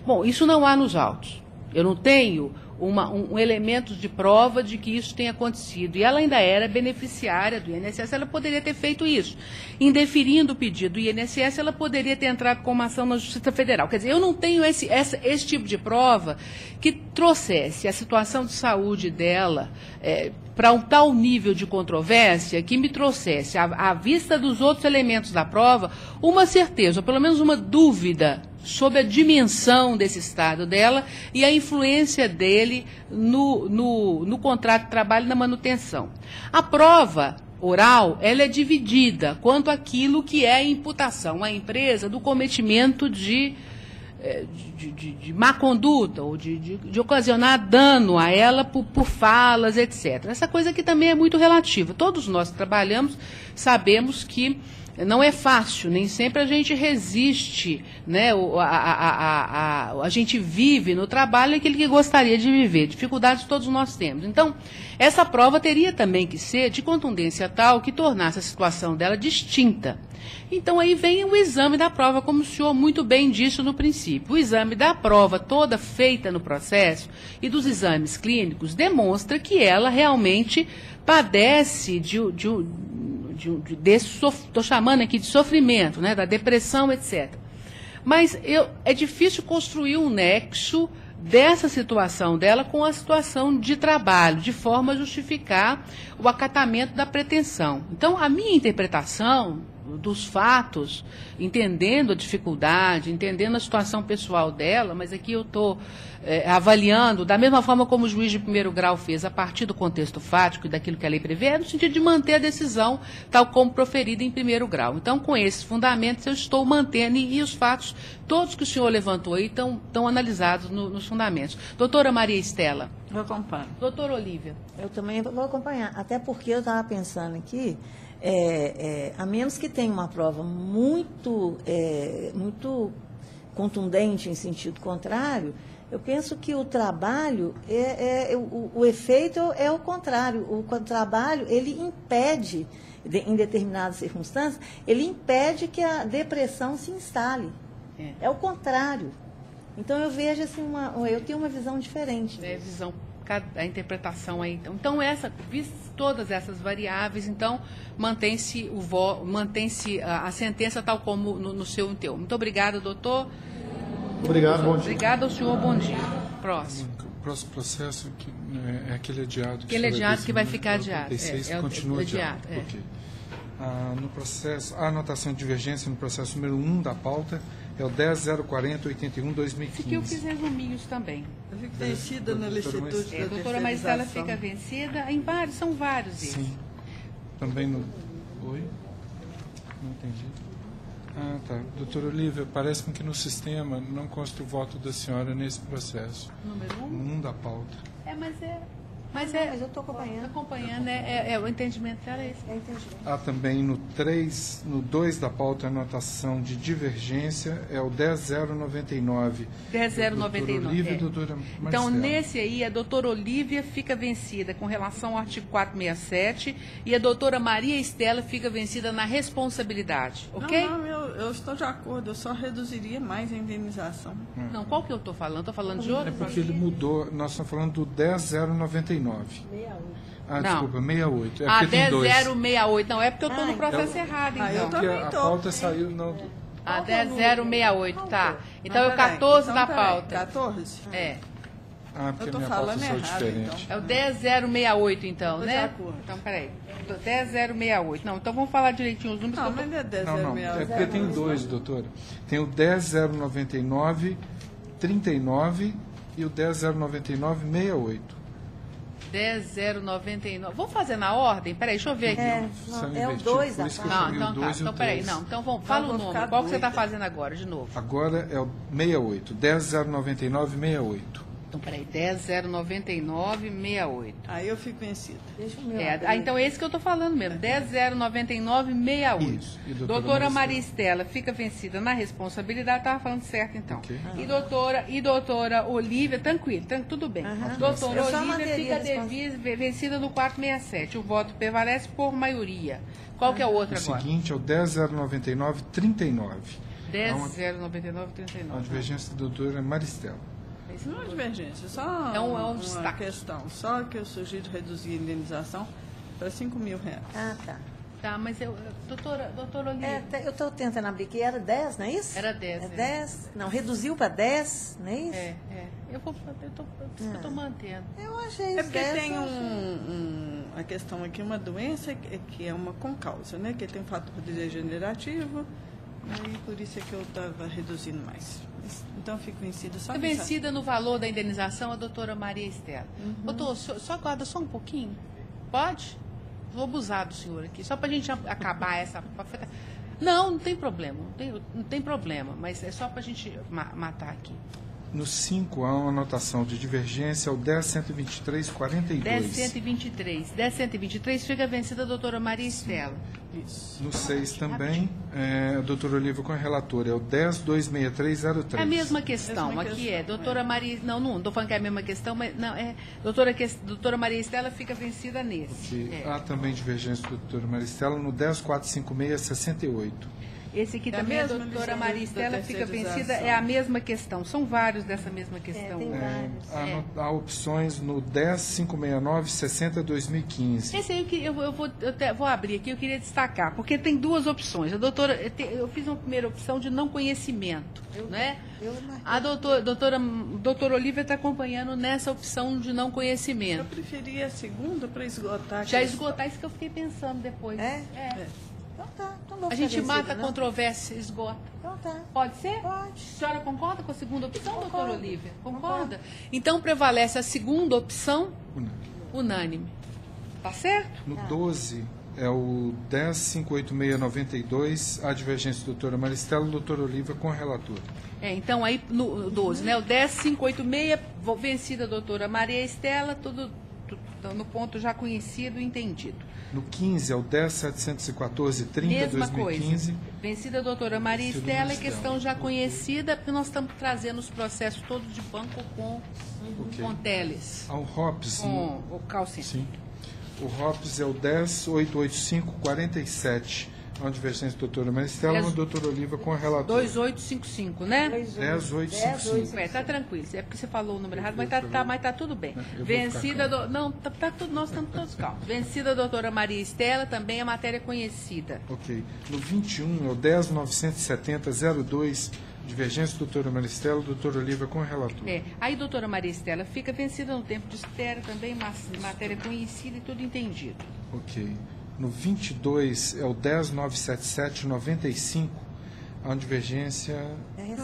Bom, isso não há nos autos. Eu não tenho um elemento de prova de que isso tenha acontecido. E ela ainda era beneficiária do INSS, ela poderia ter feito isso. Indeferindo o pedido do INSS, ela poderia ter entrado com uma ação na Justiça Federal. Quer dizer, eu não tenho esse tipo de prova que trouxesse a situação de saúde dela para um tal nível de controvérsia que me trouxesse, à vista dos outros elementos da prova, uma certeza, ou pelo menos uma dúvida sobre a dimensão desse estado dela e a influência dele no contrato de trabalho e na manutenção. A prova oral, ela é dividida quanto àquilo que é a imputação à empresa do cometimento de má conduta ou de ocasionar dano a ela por falas, etc. Essa coisa aqui também é muito relativa. Todos nós que trabalhamos sabemos que não é fácil, nem sempre a gente resiste, né? A gente vive no trabalho aquilo que gostaria de viver. Dificuldades todos nós temos. Então, essa prova teria também que ser de contundência tal que tornasse a situação dela distinta. Então, aí vem o exame da prova, como o senhor muito bem disse no princípio. O exame da prova toda feita no processo e dos exames clínicos demonstra que ela realmente padece estou chamando aqui de sofrimento, né, da depressão, etc. Mas é difícil construir um nexo dessa situação dela com a situação de trabalho, de forma a justificar o acatamento da pretensão. Então, a minha interpretação dos fatos, entendendo a dificuldade, entendendo a situação pessoal dela, mas aqui eu estou avaliando, da mesma forma como o juiz de primeiro grau fez, a partir do contexto fático e daquilo que a lei prevê, no sentido de manter a decisão tal como proferida em primeiro grau. Então, com esses fundamentos, eu estou mantendo, e os fatos, todos que o senhor levantou aí, estão analisados nos fundamentos. Doutora Maria Estela. Eu acompanho. Doutora Olívia. Eu também vou acompanhar, até porque eu estava pensando aqui, a menos que tenha uma prova muito contundente em sentido contrário, eu penso que o trabalho, o efeito é o contrário. O trabalho, ele impede, em determinadas circunstâncias, ele impede que a depressão se instale. É o contrário. Então, eu vejo assim, eu tenho uma visão diferente. A interpretação aí. Então, vistas todas essas variáveis, então, mantém-se a sentença tal como no seu enteor. Muito obrigada, doutor. Obrigado, bom dia. Obrigada ao senhor, bom dia. Próximo. O próximo processo é aquele adiado. Aquele adiado que vai ficar adiado. Continua adiado. Okay. No processo, a anotação de divergência no processo número 1 da pauta é o 10.040.81/2015. Esse aqui eu fiz resuminhos também. Eu fico vencida na licitude. A doutora Maristela fica vencida em vários, são vários esses. Sim. Também no... Oi? Não entendi. Tá. Doutora Olívia, parece-me que no sistema não consta o voto da senhora nesse processo. Número 1? No 1 da pauta. Mas eu estou acompanhando. O entendimento dela é esse. Há também no 2 da pauta, a anotação de divergência é o 10.099. 10.099. Olívia e doutora Maristela. Então, nesse aí, a doutora Olívia fica vencida com relação ao artigo 467 e a doutora Maria Estela fica vencida na responsabilidade, ok? Não, eu estou de acordo, eu só reduziria mais a indenização. Não, qual que eu estou falando? Estou falando de outro? É porque ele mudou, nós estamos falando do 10.099. 68. Desculpa, 68. É porque tem 10.068. Não, é porque eu estou no processo errado, então. Eu também a pauta saiu... Não... 10.068, tá. Então é o 14 da pauta. 14? porque a minha pauta saiu diferente. Então. É o 10.068, então, né? De acordo. Então, peraí. 10.068. Não, então vamos falar direitinho os números. Não, mas é 10.068. Não, é porque tem dois, doutora. Tem o 10.099, 39 e o 10.099, 10.099. Vamos fazer na ordem? Peraí, deixa eu ver aqui. É o 2 da pauta. Não, então tá. Então, peraí. Não, então fala o nome. Qual que você está fazendo agora, de novo? Agora é o 68. 10.099, 68. Então, peraí. 10.099, 68. Aí eu fico vencida. Deixa o meu. Então, é esse que eu estou falando mesmo. 10.099, 68. Isso. Doutora Maria Estela fica vencida na responsabilidade. Estava falando certo, então. Okay. E doutora Olívia, tranquilo, tudo bem. Doutora Olívia fica vencida no 467. O voto prevalece por maioria. Qual que é o outro agora? O seguinte é o 10.099, 39. 10.099, 39. A divergência da doutora Maristela. Isso não é divergência, só uma questão. Só que eu sugiro reduzir a indenização para R$5.000. Tá, mas doutora Olívia... eu estou tentando abrir que era 10, não é isso? Era 10. É 10? Não, reduziu para 10, não é isso? Eu estou mantendo. Eu achei isso. É porque tem a questão aqui, uma doença que é uma concausa, né? Que tem um fator degenerativo Aí por isso é que eu estava reduzindo mais. Então fico vencida só. Fica vencida no valor da indenização a doutora Maria Estela. Doutor, só aguarda só um pouquinho? Pode? Vou abusar do senhor aqui, só para a gente acabar essa... Não tem problema, não tem problema, mas é só para a gente matar aqui. No 5, há uma anotação de divergência ao 10.123.42. 10.123 fica vencida a doutora Maria Estela. Isso. No 6 também, a doutora Olívia com a relatora, é o 10.263.03. É a mesma questão, aqui é, doutora Maria... Não estou falando que é a mesma questão, mas não, doutora Maria Estela fica vencida nesse. Há também divergência da doutora Maria Estela no 10.456.68. Esse aqui também, a doutora Maria Estela fica vencida, é a mesma questão. São vários dessa mesma questão. Tem vários. Há opções no 10.569.60.2015. Esse aí eu vou abrir aqui, eu queria destacar, porque tem duas opções. A doutora, eu fiz uma primeira opção de não conhecimento, né? A doutora Olívia está acompanhando nessa opção de não conhecimento. Eu preferia a segunda para esgotar. Já esgotar isso que eu fiquei pensando depois. É. Então tá. Então a gente mata a controvérsia e esgota. Então tá. Pode ser? Pode. A senhora concorda com a segunda opção, doutora Olívia? Concorda? Então prevalece a segunda opção unânime. Tá certo? No 12 é o 10.586.92, a divergência da doutora Maristela e doutora Olívia com a relatora. Então aí no 12, né? O 10.586, vencida a doutora Maria Estela, tudo no ponto já conhecido e entendido. No 15 é o 10.714.30, Mesma 2015. Coisa. Vencida a doutora Maria Estela, é questão já conhecida, porque nós estamos trazendo os processos todos de banco com teles. Ao ROPS. Com o calcino. Sim. O ROPS é o 10.885.47. A divergência da doutora Maristela e a doutora Olívia com a relatora. 2855, né? 10.855. Tá tranquilo. É porque você falou o número errado, mas tá tudo bem. Vencida não, tá tudo, nós estamos todos calmos. Vencida a doutora Maria Estela, também é matéria conhecida. Ok. No 21 é o 10.970.02. Divergência, doutora Maristela, doutora Olívia com a relatora. Aí, doutora Maria Estela, fica vencida no tempo de espera, também matéria conhecida e tudo entendido. Ok. No 22 é o 10.977.95. Há uma divergência... É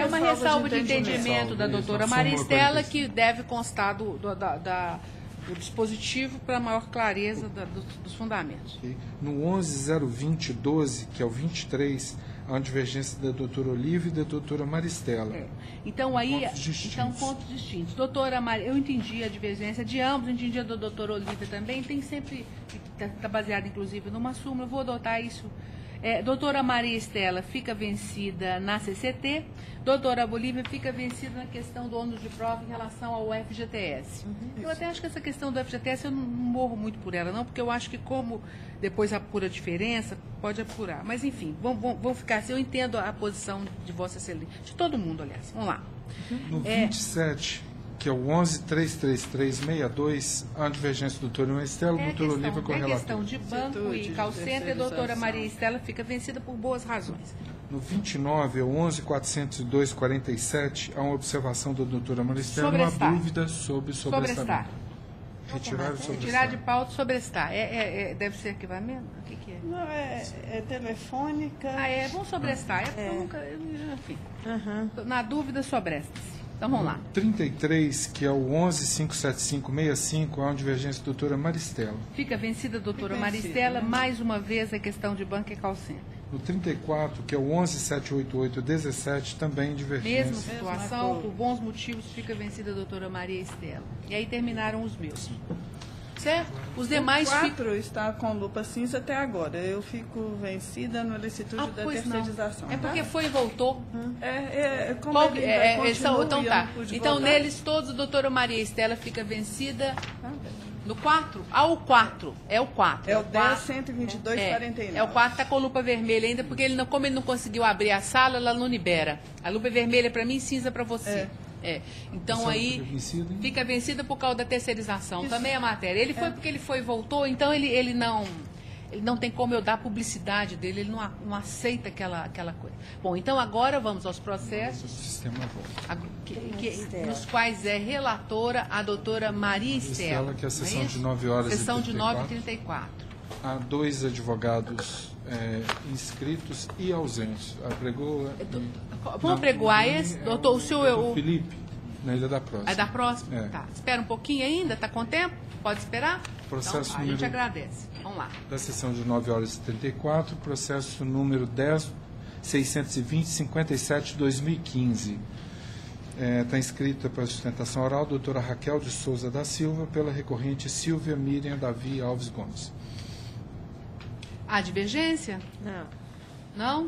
uma ressalva de entendimento da doutora Maria Estela, que deve constar do dispositivo para maior clareza dos fundamentos. Okay. No 11.020.12, que é o 23, há uma divergência da doutora Olívia e da doutora Maristela. Então, aí, pontos distintos. Doutora Maria, eu entendi a divergência de ambos, eu entendi a da doutora Olívia também, tem sempre, está baseado inclusive numa súmula, eu vou adotar isso. Doutora Maria Estela fica vencida na CCT, doutora Olívia fica vencida na questão do ônus de prova em relação ao FGTS. Eu até acho que essa questão do FGTS eu não morro muito por ela, não, porque eu acho que como depois apura a diferença, pode apurar. Mas, enfim, vamos ficar assim, eu entendo a posição de Vossa Excelência, de todo mundo, aliás. Vamos lá. No 27, que é o 11.333.62, há uma divergência do doutor Maristela e doutora Olívia com a relatora. É questão de banco e call center, a doutora Maria Estela fica vencida por boas razões. No 29, é o 11.402.47, há uma observação da doutora Maristela, uma dúvida sobre sobrestar. Retirar de pauta e sobrestar. Deve ser arquivamento? O que é? Não, é telefônica. Vamos sobrestar. Enfim. Na dúvida, sobresta-se. Então vamos lá. 33, que é o 11.575.65, há uma divergência da doutora Maristela. Fica vencida a doutora Maristela, mais uma vez a questão de banco e call center. No 34, que é o 11.788.17, também divergência. Mesma situação, por bons motivos, fica vencida a doutora Maria Estela. E aí terminaram os meus. Certo? Os demais... O 4 está com lupa cinza até agora. Eu fico vencida no licitude da terceirização. É porque foi e voltou. Como então tá. Então, neles todos, a doutora Maria Estela fica vencida... No 4? O 4. É o 4. É o 10.122.49. É o 4, está com lupa vermelha ainda, porque como ele não conseguiu abrir a sala, ela não libera. A lupa é vermelha para mim e cinza para você. Então aí fica vencida por causa da terceirização. Isso. Também a matéria. Ele foi porque ele foi e voltou, então ele não tem como eu dar publicidade dele, ele não aceita aquela coisa. Bom, então agora vamos aos processos nos quais é relatora a doutora Maria Estela. Que é a sessão de 9 horas sessão e 34. de 9h34. Há 2 advogados inscritos e ausentes. Apregou? Vamos apregoar esse? Doutor, o senhor... Felipe, na Ilha da Próxima. É da próxima? É. Tá. Espera um pouquinho ainda, está com tempo? Pode esperar? Processo então, a gente agradece. Vamos lá. Da sessão de 9h34, processo número 10.620.57/2015. Está inscrita para sustentação oral a doutora Raquel de Souza da Silva, pela recorrente Silvia Miriam Davi Alves Gomes. Há divergência? Não. Não?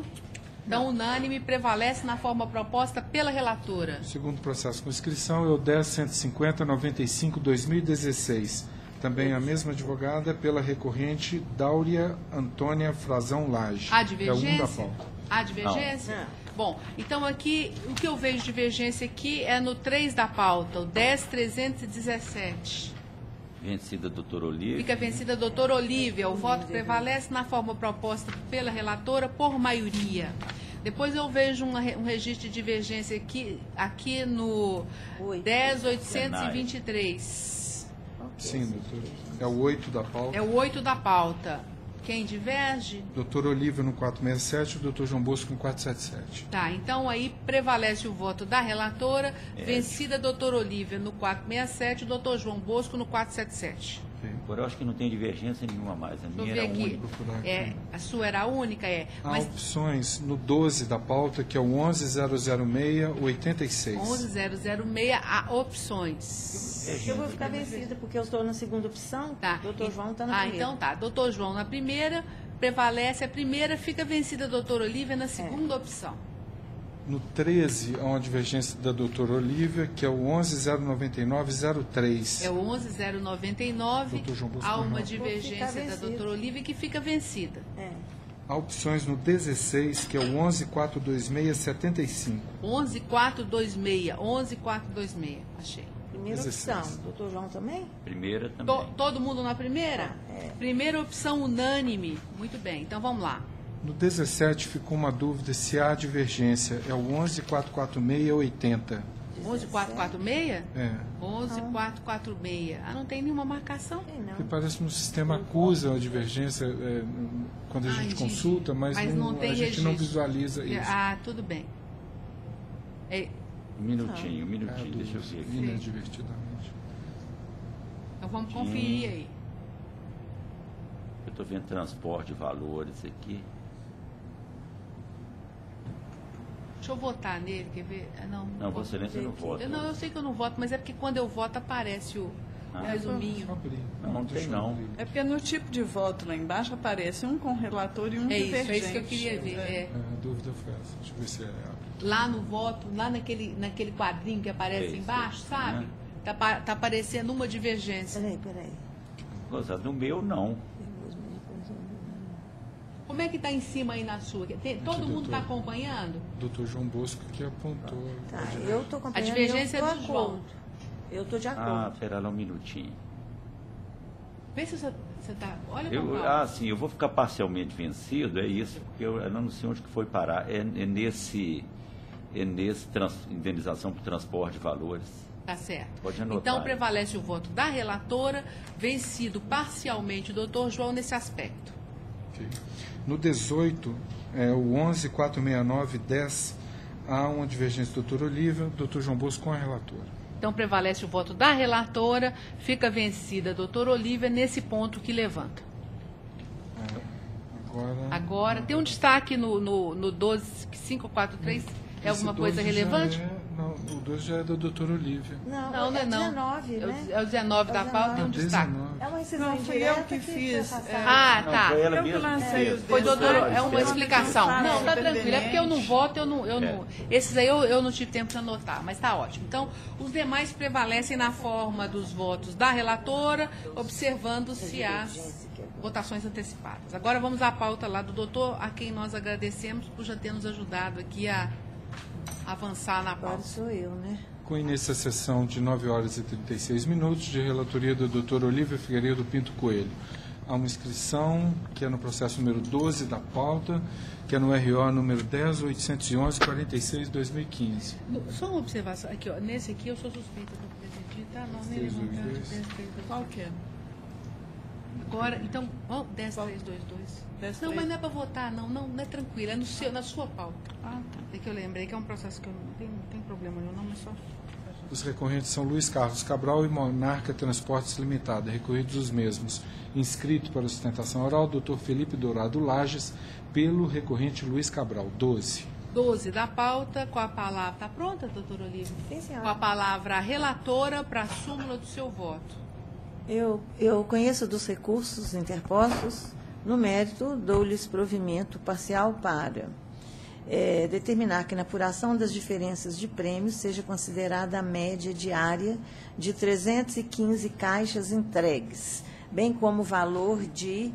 Então, unânime, prevalece na forma proposta pela relatora. O segundo processo com inscrição é o 10.150.95/2016. Também a mesma advogada, pela recorrente Dáurea Antônia Frazão Lage. Há divergência? É o 1 da pauta. Há divergência? Não. Bom, então aqui, o que eu vejo de divergência aqui é no 3 da pauta, o 10.317. Vencida a doutora Olívia. Fica vencida a doutora Olívia. O voto prevalece na forma proposta pela relatora por maioria. Depois eu vejo um registro de divergência aqui no 10.823. Sim, doutor. É o 8 da pauta. É o 8 da pauta. Quem diverge? Doutor Olívia no 467 e o doutor João Bosco no 477. Tá, então aí prevalece o voto da relatora, vencida a doutora Olívia no 467 e o doutor João Bosco no 477. Agora eu acho que não tem divergência nenhuma mais. A minha era única. A sua era a única, Há opções no 12 da pauta, que é o 11.006/86. 11.006, há opções. Eu vou ficar vencida, porque eu estou na segunda opção, tá. Doutor João está na primeira. Então tá, doutor João na primeira, prevalece a primeira, fica vencida a doutora Olívia na segunda opção. No 13, há uma divergência da doutora Olívia, que é o 11.099/03. É o 11.099, há uma divergência da doutora Olívia que fica vencida. Há opções no 16, que é o 11.426/75. 11.426, achei. Primeira 16. opção, doutor João também? Primeira também. Todo mundo na primeira? Primeira opção unânime. Muito bem, então vamos lá. No 17 ficou uma dúvida se há divergência. É o 11.446/80. 11.446? É. 11.446. Ah, não tem nenhuma marcação? Porque parece que no sistema acusa a divergência quando a gente consulta, mas não tem a gente registro. não visualiza isso. Ah, tudo bem. Um minutinho, deixa eu ver aqui. Inadvertidamente. Então vamos conferir aí. Eu estou vendo transporte de valores aqui. Deixa eu votar nele, quer ver? Não, Vossa Excelência não vota. Eu sei que eu não voto, mas é porque quando eu voto aparece o resuminho. Não tem não. É porque no tipo de voto lá embaixo aparece um com relator e um divergente. É isso que eu queria ver. A dúvida foi essa. Deixa eu ver se é. Lá no voto, lá naquele quadrinho que aparece embaixo, sabe? Tá aparecendo uma divergência. Peraí. No meu, não. Como é que está em cima aí na sua? Todo mundo está acompanhando? Doutor João Bosco que apontou. Tá, eu estou acompanhando. A divergência é do João. Eu estou de acordo. Espera lá um minutinho. Vê se você está... Olha sim, eu vou ficar parcialmente vencido, é isso, porque eu não sei onde que foi parar. É nesse indenização por transporte de valores. Tá certo. Pode anotar. Então, prevalece o voto da relatora, vencido parcialmente o doutor João nesse aspecto. Okay. No 18, o 11.469/10, há uma divergência do doutor Olívia, doutor João Bosco com a relatora. Então, prevalece o voto da relatora, fica vencida a doutora Olívia nesse ponto que levanta. Agora, tem um destaque no 12.543, é alguma coisa relevante? O 12 já é da doutora Olívia. Não, é 19, né? É o 19 da pauta, tem um destaque. É uma incisão Não, fui eu que fiz. Tá. Foi ela mesma que fez. Foi doutora, é uma explicação. Não, tá tranquilo. É porque eu não voto, eu não. Esses aí eu não tive tempo para anotar, mas tá ótimo. Então, os demais prevalecem na forma dos votos da relatora, observando-se as votações antecipadas. Agora vamos à pauta lá do doutor, a quem nós agradecemos por já ter nos ajudado aqui a avançar na pauta. Agora sou eu, né? Com início a sessão de 9h36, de relatoria do Dr. Olívia Figueiredo Pinto Coelho. Há uma inscrição que é no processo número 12 da pauta, que é no RO número 10.811/46/2015. Só uma observação, aqui, ó, nesse aqui eu sou suspeita do presidir, tá? Não, nem Qual que é? Agora, então, 10.322. Não, mas não é para votar, não é tranquilo, é na sua pauta. Ah, tá. É que eu lembrei que é um processo que eu não tem problema nenhum, não, mas só... Os recorrentes são Luiz Carlos Cabral e Monarca Transportes Limitada, recorridos os mesmos. Inscrito para sustentação oral, Dr. Felipe Dourado Lages, pelo recorrente Luiz Cabral. 12 da pauta, com a palavra... Está pronta, doutora Olívia? Sim, senhora. Com a palavra a relatora para a súmula do seu voto. Eu conheço dos recursos interpostos. No mérito, dou-lhes provimento parcial para determinar que na apuração das diferenças de prêmios seja considerada a média diária de 315 caixas entregues, bem como o valor de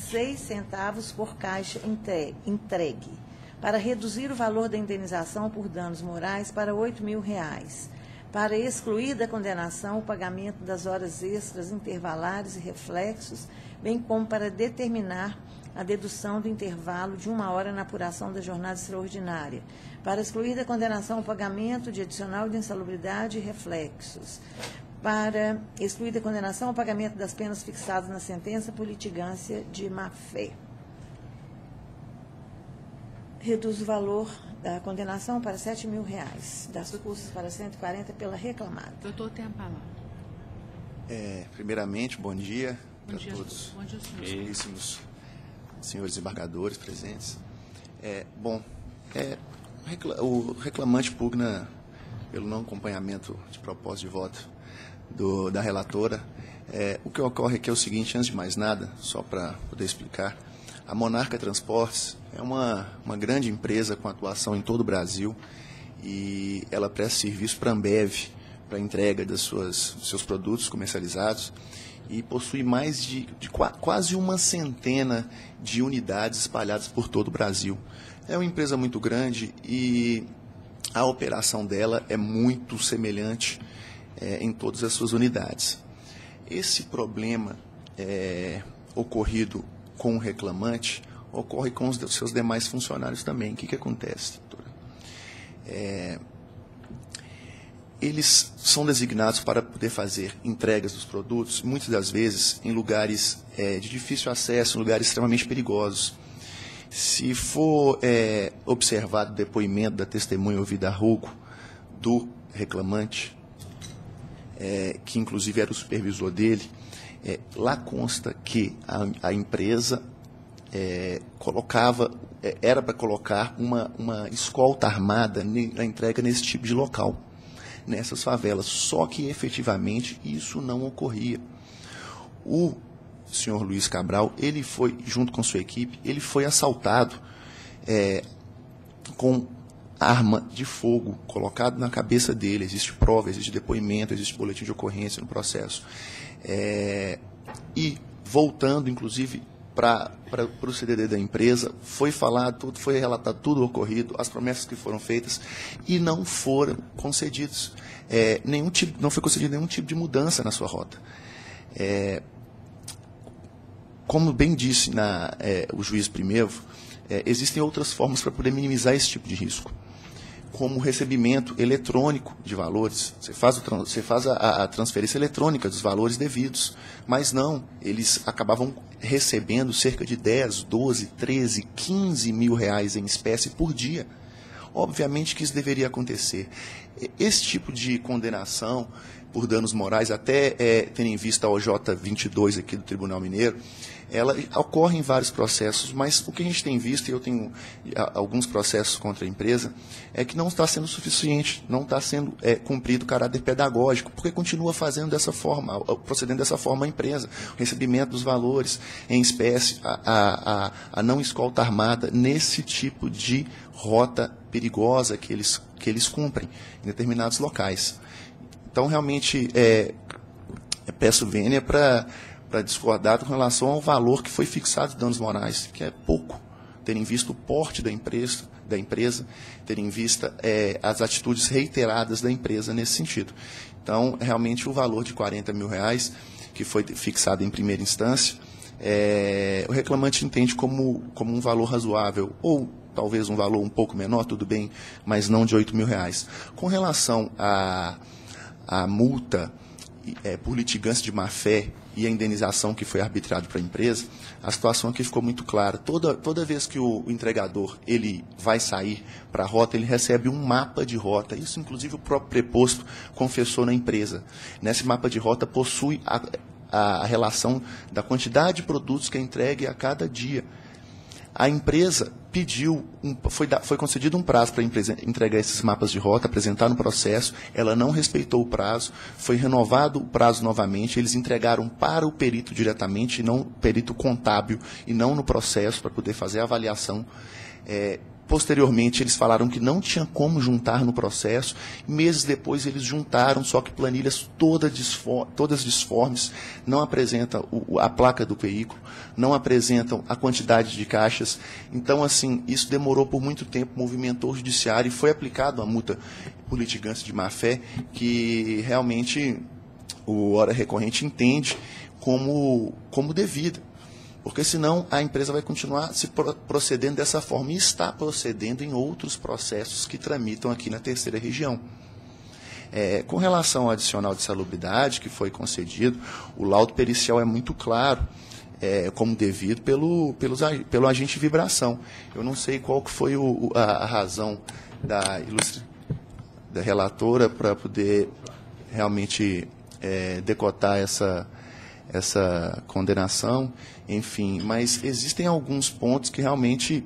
6 centavos por caixa entregue, para reduzir o valor da indenização por danos morais para R$ 8.000, para excluir da condenação o pagamento das horas extras, intervalares e reflexos, bem como para determinar a dedução do intervalo de 1 hora na apuração da jornada extraordinária, para excluir da condenação o pagamento de adicional de insalubridade e reflexos, para excluir da condenação o pagamento das penas fixadas na sentença por litigância de má-fé. Reduz o valor da condenação para R$ 7.000, das custas para 140 pela reclamada. Doutor, tem a palavra. Primeiramente, bom dia Bom para dia, todos bom dia, os caríssimos senhores embargadores presentes. O reclamante pugna pelo não acompanhamento de propósito de voto da relatora. O que ocorre aqui é o seguinte, antes de mais nada, só para poder explicar, a Monarca Transportes é uma grande empresa com atuação em todo o Brasil e ela presta serviço para a Ambev, para a entrega dos seus produtos comercializados e possui mais de quase uma centena de unidades espalhadas por todo o Brasil. É uma empresa muito grande e a operação dela é muito semelhante em todas as suas unidades. Esse problema ocorrido com o reclamante ocorre com os seus demais funcionários também. O que acontece, doutora? Eles são designados para poder fazer entregas dos produtos, muitas das vezes em lugares de difícil acesso, em lugares extremamente perigosos. Se for observado o depoimento da testemunha ouvida a rúco do reclamante, que inclusive era o supervisor dele, lá consta que a empresa era para colocar uma escolta armada na entrega nesse tipo de local, nessas favelas, só que efetivamente isso não ocorria. O senhor Luiz Cabral, ele foi, junto com sua equipe, ele foi assaltado com arma de fogo colocado na cabeça dele. Existe prova, existe depoimento, existe boletim de ocorrência no processo. E voltando, inclusive, para o CDD da empresa, foi relatado tudo o ocorrido, as promessas que foram feitas e não foram concedidos. Não foi concedido nenhum tipo de mudança na sua rota. Como bem disse o juiz primeiro, existem outras formas para poder minimizar esse tipo de risco, como o recebimento eletrônico de valores. Você faz a transferência eletrônica dos valores devidos, mas não, eles acabavam recebendo cerca de 10, 12, 13, 15 mil reais em espécie por dia. Obviamente que isso deveria acontecer. Esse tipo de condenação por danos morais, até tendo em vista a OJ 22 aqui do Tribunal Mineiro, ela ocorre em vários processos, mas o que a gente tem visto, e eu tenho alguns processos contra a empresa, é que não está sendo suficiente, não está sendo cumprido o caráter pedagógico, porque continua fazendo dessa forma, procedendo dessa forma a empresa, o recebimento dos valores em espécie, a não escolta armada nesse tipo de rota perigosa que eles cumprem em determinados locais. Então, realmente, peço vênia para discordar com relação ao valor que foi fixado de danos morais, que é pouco, terem visto o porte da empresa, terem vista as atitudes reiteradas da empresa nesse sentido. Então, realmente, o valor de 40 mil reais, que foi fixado em primeira instância, o reclamante entende como um valor razoável, ou talvez um valor um pouco menor, tudo bem, mas não de 8 mil reais. Com relação à multa por litigância de má-fé, e a indenização que foi arbitrado para a empresa, a situação aqui ficou muito clara. Toda vez que o entregador ele vai sair para a rota, ele recebe um mapa de rota. Isso, inclusive, o próprio preposto confessou na empresa. Nesse mapa de rota possui a relação da quantidade de produtos que é entregue a cada dia. A empresa pediu, foi concedido um prazo para a empresa entregar esses mapas de rota, apresentar no processo, ela não respeitou o prazo, foi renovado o prazo novamente, eles entregaram para o perito diretamente, não perito contábil, e não no processo, para poder fazer a avaliação. Posteriormente, eles falaram que não tinha como juntar no processo. Meses depois, eles juntaram, só que planilhas todas disformes, não apresentam a placa do veículo, não apresentam a quantidade de caixas. Então, assim, isso demorou por muito tempo, movimentou o judiciário e foi aplicado a multa por litigância de má-fé, que realmente o hora recorrente entende como devida. Porque senão a empresa vai continuar se procedendo dessa forma e está procedendo em outros processos que tramitam aqui na terceira região. Com relação ao adicional de salubridade que foi concedido, o laudo pericial é muito claro, como devido pelo agente de vibração. Eu não sei qual que foi a razão da relatora para poder realmente decotar essa condenação, enfim, mas existem alguns pontos que realmente,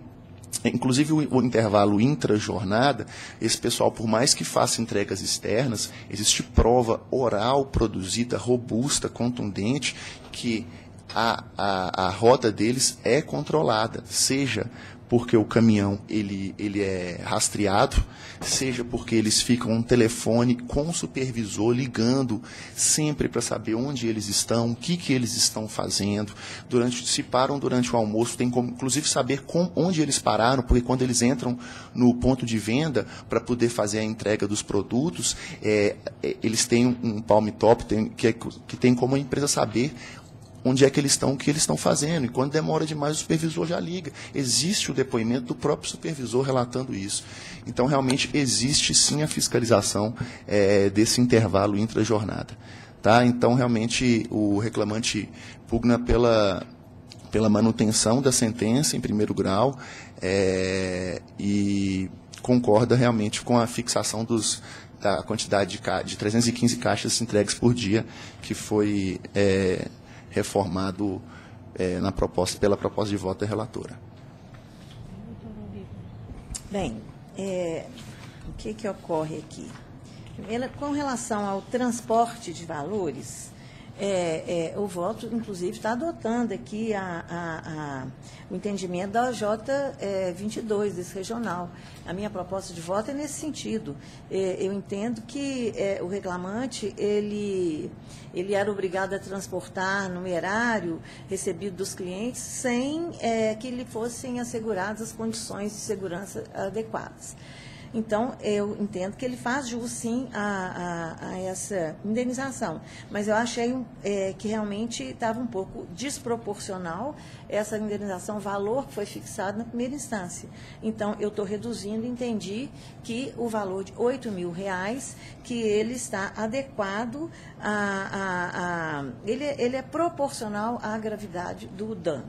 inclusive o intervalo intra-jornada, esse pessoal, por mais que faça entregas externas, existe prova oral produzida, robusta, contundente, que a rota deles é controlada, seja porque o caminhão ele é rastreado, seja porque eles ficam no telefone com o supervisor ligando sempre para saber onde eles estão, o que eles estão fazendo. Se param durante o almoço, tem como, inclusive, saber onde eles pararam, porque quando eles entram no ponto de venda para poder fazer a entrega dos produtos, eles têm um palm top que tem como a empresa saber onde é que eles estão, o que eles estão fazendo. E quando demora demais, o supervisor já liga. Existe o depoimento do próprio supervisor relatando isso. Então, realmente, existe sim a fiscalização desse intervalo intra-jornada. Tá? Então, realmente, o reclamante pugna pela manutenção da sentença em primeiro grau e concorda realmente com a fixação da quantidade de 315 caixas entregues por dia, que foi reformado pela proposta de voto da relatora. Bem, o que ocorre aqui? Com relação ao transporte de valores, o voto, inclusive, está adotando aqui o entendimento da OJ22, desse regional. A minha proposta de voto é nesse sentido. Eu entendo que o reclamante, ele era obrigado a transportar numerário recebido dos clientes sem que lhe fossem asseguradas as condições de segurança adequadas. Então, eu entendo que ele faz jus, sim, a essa indenização. Mas eu achei que realmente estava um pouco desproporcional essa indenização, o valor que foi fixado na primeira instância. Então, eu estou reduzindo, entendi que o valor de R$8.000, que ele está adequado, ele é proporcional à gravidade do dano.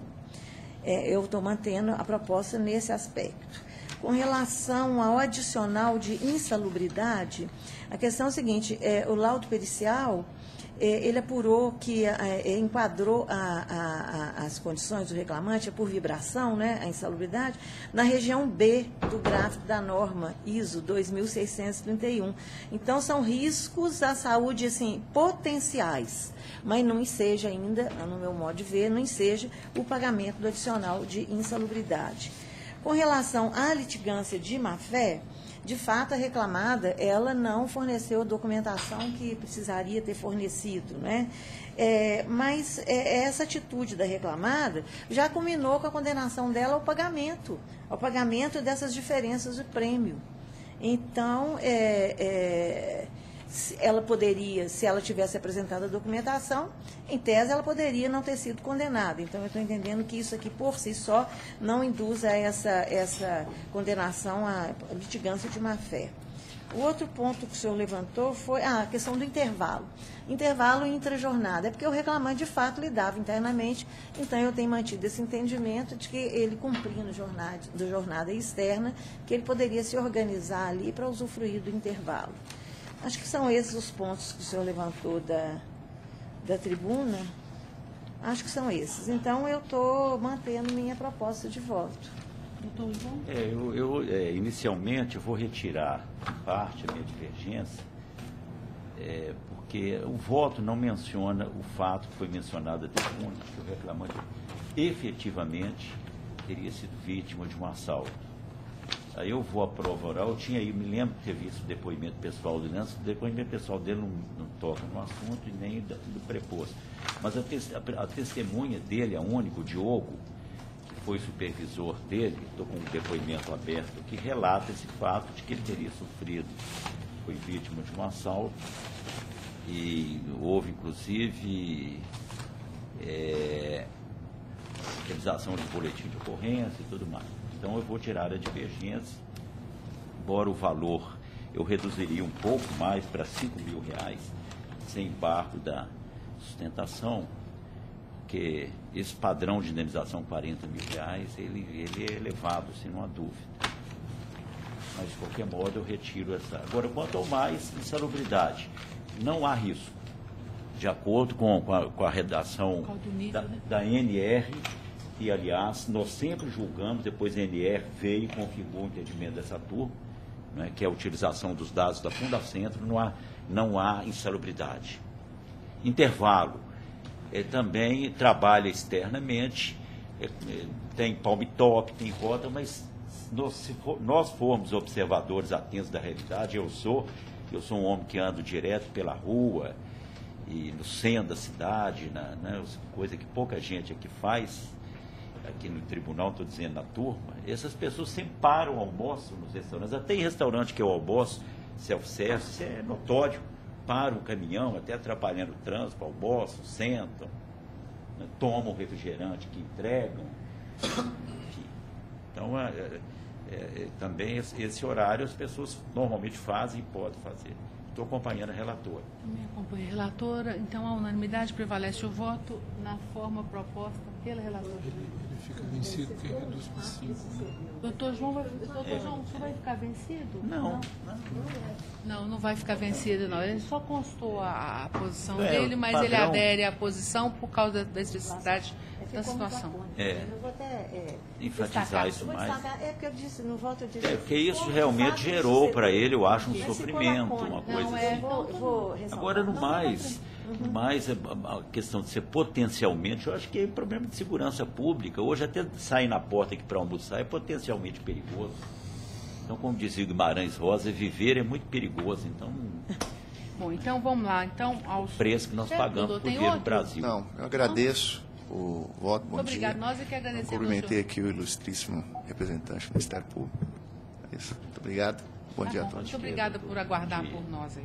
Eu estou mantendo a proposta nesse aspecto. Com relação ao adicional de insalubridade, a questão é a seguinte, o laudo pericial, ele apurou que enquadrou as condições do reclamante, por vibração, né, a insalubridade, na região B do gráfico da norma ISO 2631. Então, são riscos à saúde, assim, potenciais, mas não enseja ainda, no meu modo de ver, não enseja o pagamento do adicional de insalubridade. Com relação à litigância de má-fé, de fato, a reclamada, ela não forneceu a documentação que precisaria ter fornecido, né? Mas essa atitude da reclamada já culminou com a condenação dela ao pagamento dessas diferenças de prêmio. Então, ela poderia, se ela tivesse apresentado a documentação, em tese ela poderia não ter sido condenada. Então, eu estou entendendo que isso aqui, por si só, não induz a essa condenação à litigância de má-fé. O outro ponto que o senhor levantou foi a questão do intervalo. Intervalo intra-jornada. É porque o reclamante, de fato, lidava internamente, então eu tenho mantido esse entendimento de que ele, cumprindo jornada externa, que ele poderia se organizar ali para usufruir do intervalo. Acho que são esses os pontos que o senhor levantou da tribuna. Acho que são esses. Então, eu estou mantendo minha proposta de voto. Doutor João? Inicialmente, eu vou retirar parte da minha divergência, porque o voto não menciona o fato que foi mencionado até ontem, que o reclamante efetivamente teria sido vítima de um assalto. Aí eu vou à prova oral, me lembro de ter visto o depoimento pessoal do Nancy, o depoimento pessoal dele não toca no assunto e nem do preposto. Mas a testemunha dele, a única, o Diogo, que foi supervisor dele, estou com um depoimento aberto, que relata esse fato de que ele teria sofrido, foi vítima de um assalto, e houve, inclusive, realização de boletim de ocorrência e tudo mais. Então, eu vou tirar a divergência, embora o valor eu reduziria um pouco mais para R$5.000, sem embargo da sustentação, porque esse padrão de indenização, R$40.000, ele é elevado, sem não há dúvida. Mas, de qualquer modo, eu retiro essa. Agora, quanto ao mais, insalubridade, não há risco. De acordo com a redação da NR, e, aliás, nós sempre julgamos, depois a NR veio e confirmou o entendimento dessa turma, né, que é a utilização dos dados da Fundacentro, não há insalubridade. Intervalo, também trabalha externamente, tem palme-top, tem rota, mas se nós formos observadores atentos da realidade, eu sou um homem que ando direto pela rua e no centro da cidade, coisa que pouca gente aqui faz, aqui no tribunal, estou dizendo na turma, essas pessoas sempre param, almoçam nos restaurantes, até em restaurante que eu almoço, self-service, isso é notório, param o caminhão, até atrapalhando o trânsito, almoçam, sentam, né, tomam o refrigerante que entregam, enfim. Então, também esse horário as pessoas normalmente fazem e podem fazer. Estou acompanhando a relatora. Também acompanho a relatora. Então, a unanimidade prevalece o voto na forma proposta pela relatora. Ele fica vencido porque reduz para 5. Doutor João, você vai ficar vencido? Não vai ficar vencido, não. Ele só constou a posição dele, mas ele adere à posição por causa da necessidade da situação. Eu vou até enfatizar isso mais. É porque eu disse, no voto eu disse. Porque isso realmente gerou para ele, eu acho, um sofrimento, uma coisa assim. Agora, no mais, a questão de ser potencialmente, eu acho que é um problema de segurança pública. Hoje, até sair na porta aqui para almoçar é potencialmente perigoso. Então, como dizia o Guimarães Rosa, viver é muito perigoso. Então, bom, então vamos lá. Então, o preço que nós pagamos por viver no Brasil. Não, eu agradeço o voto. Bom muito dia. Obrigado. Nós é que agradecemos. Cumprimentei aqui o ilustríssimo representante do Ministério Público. É isso. Muito obrigado. Bom dia a todos. Muito obrigada por aguardar por nós aí.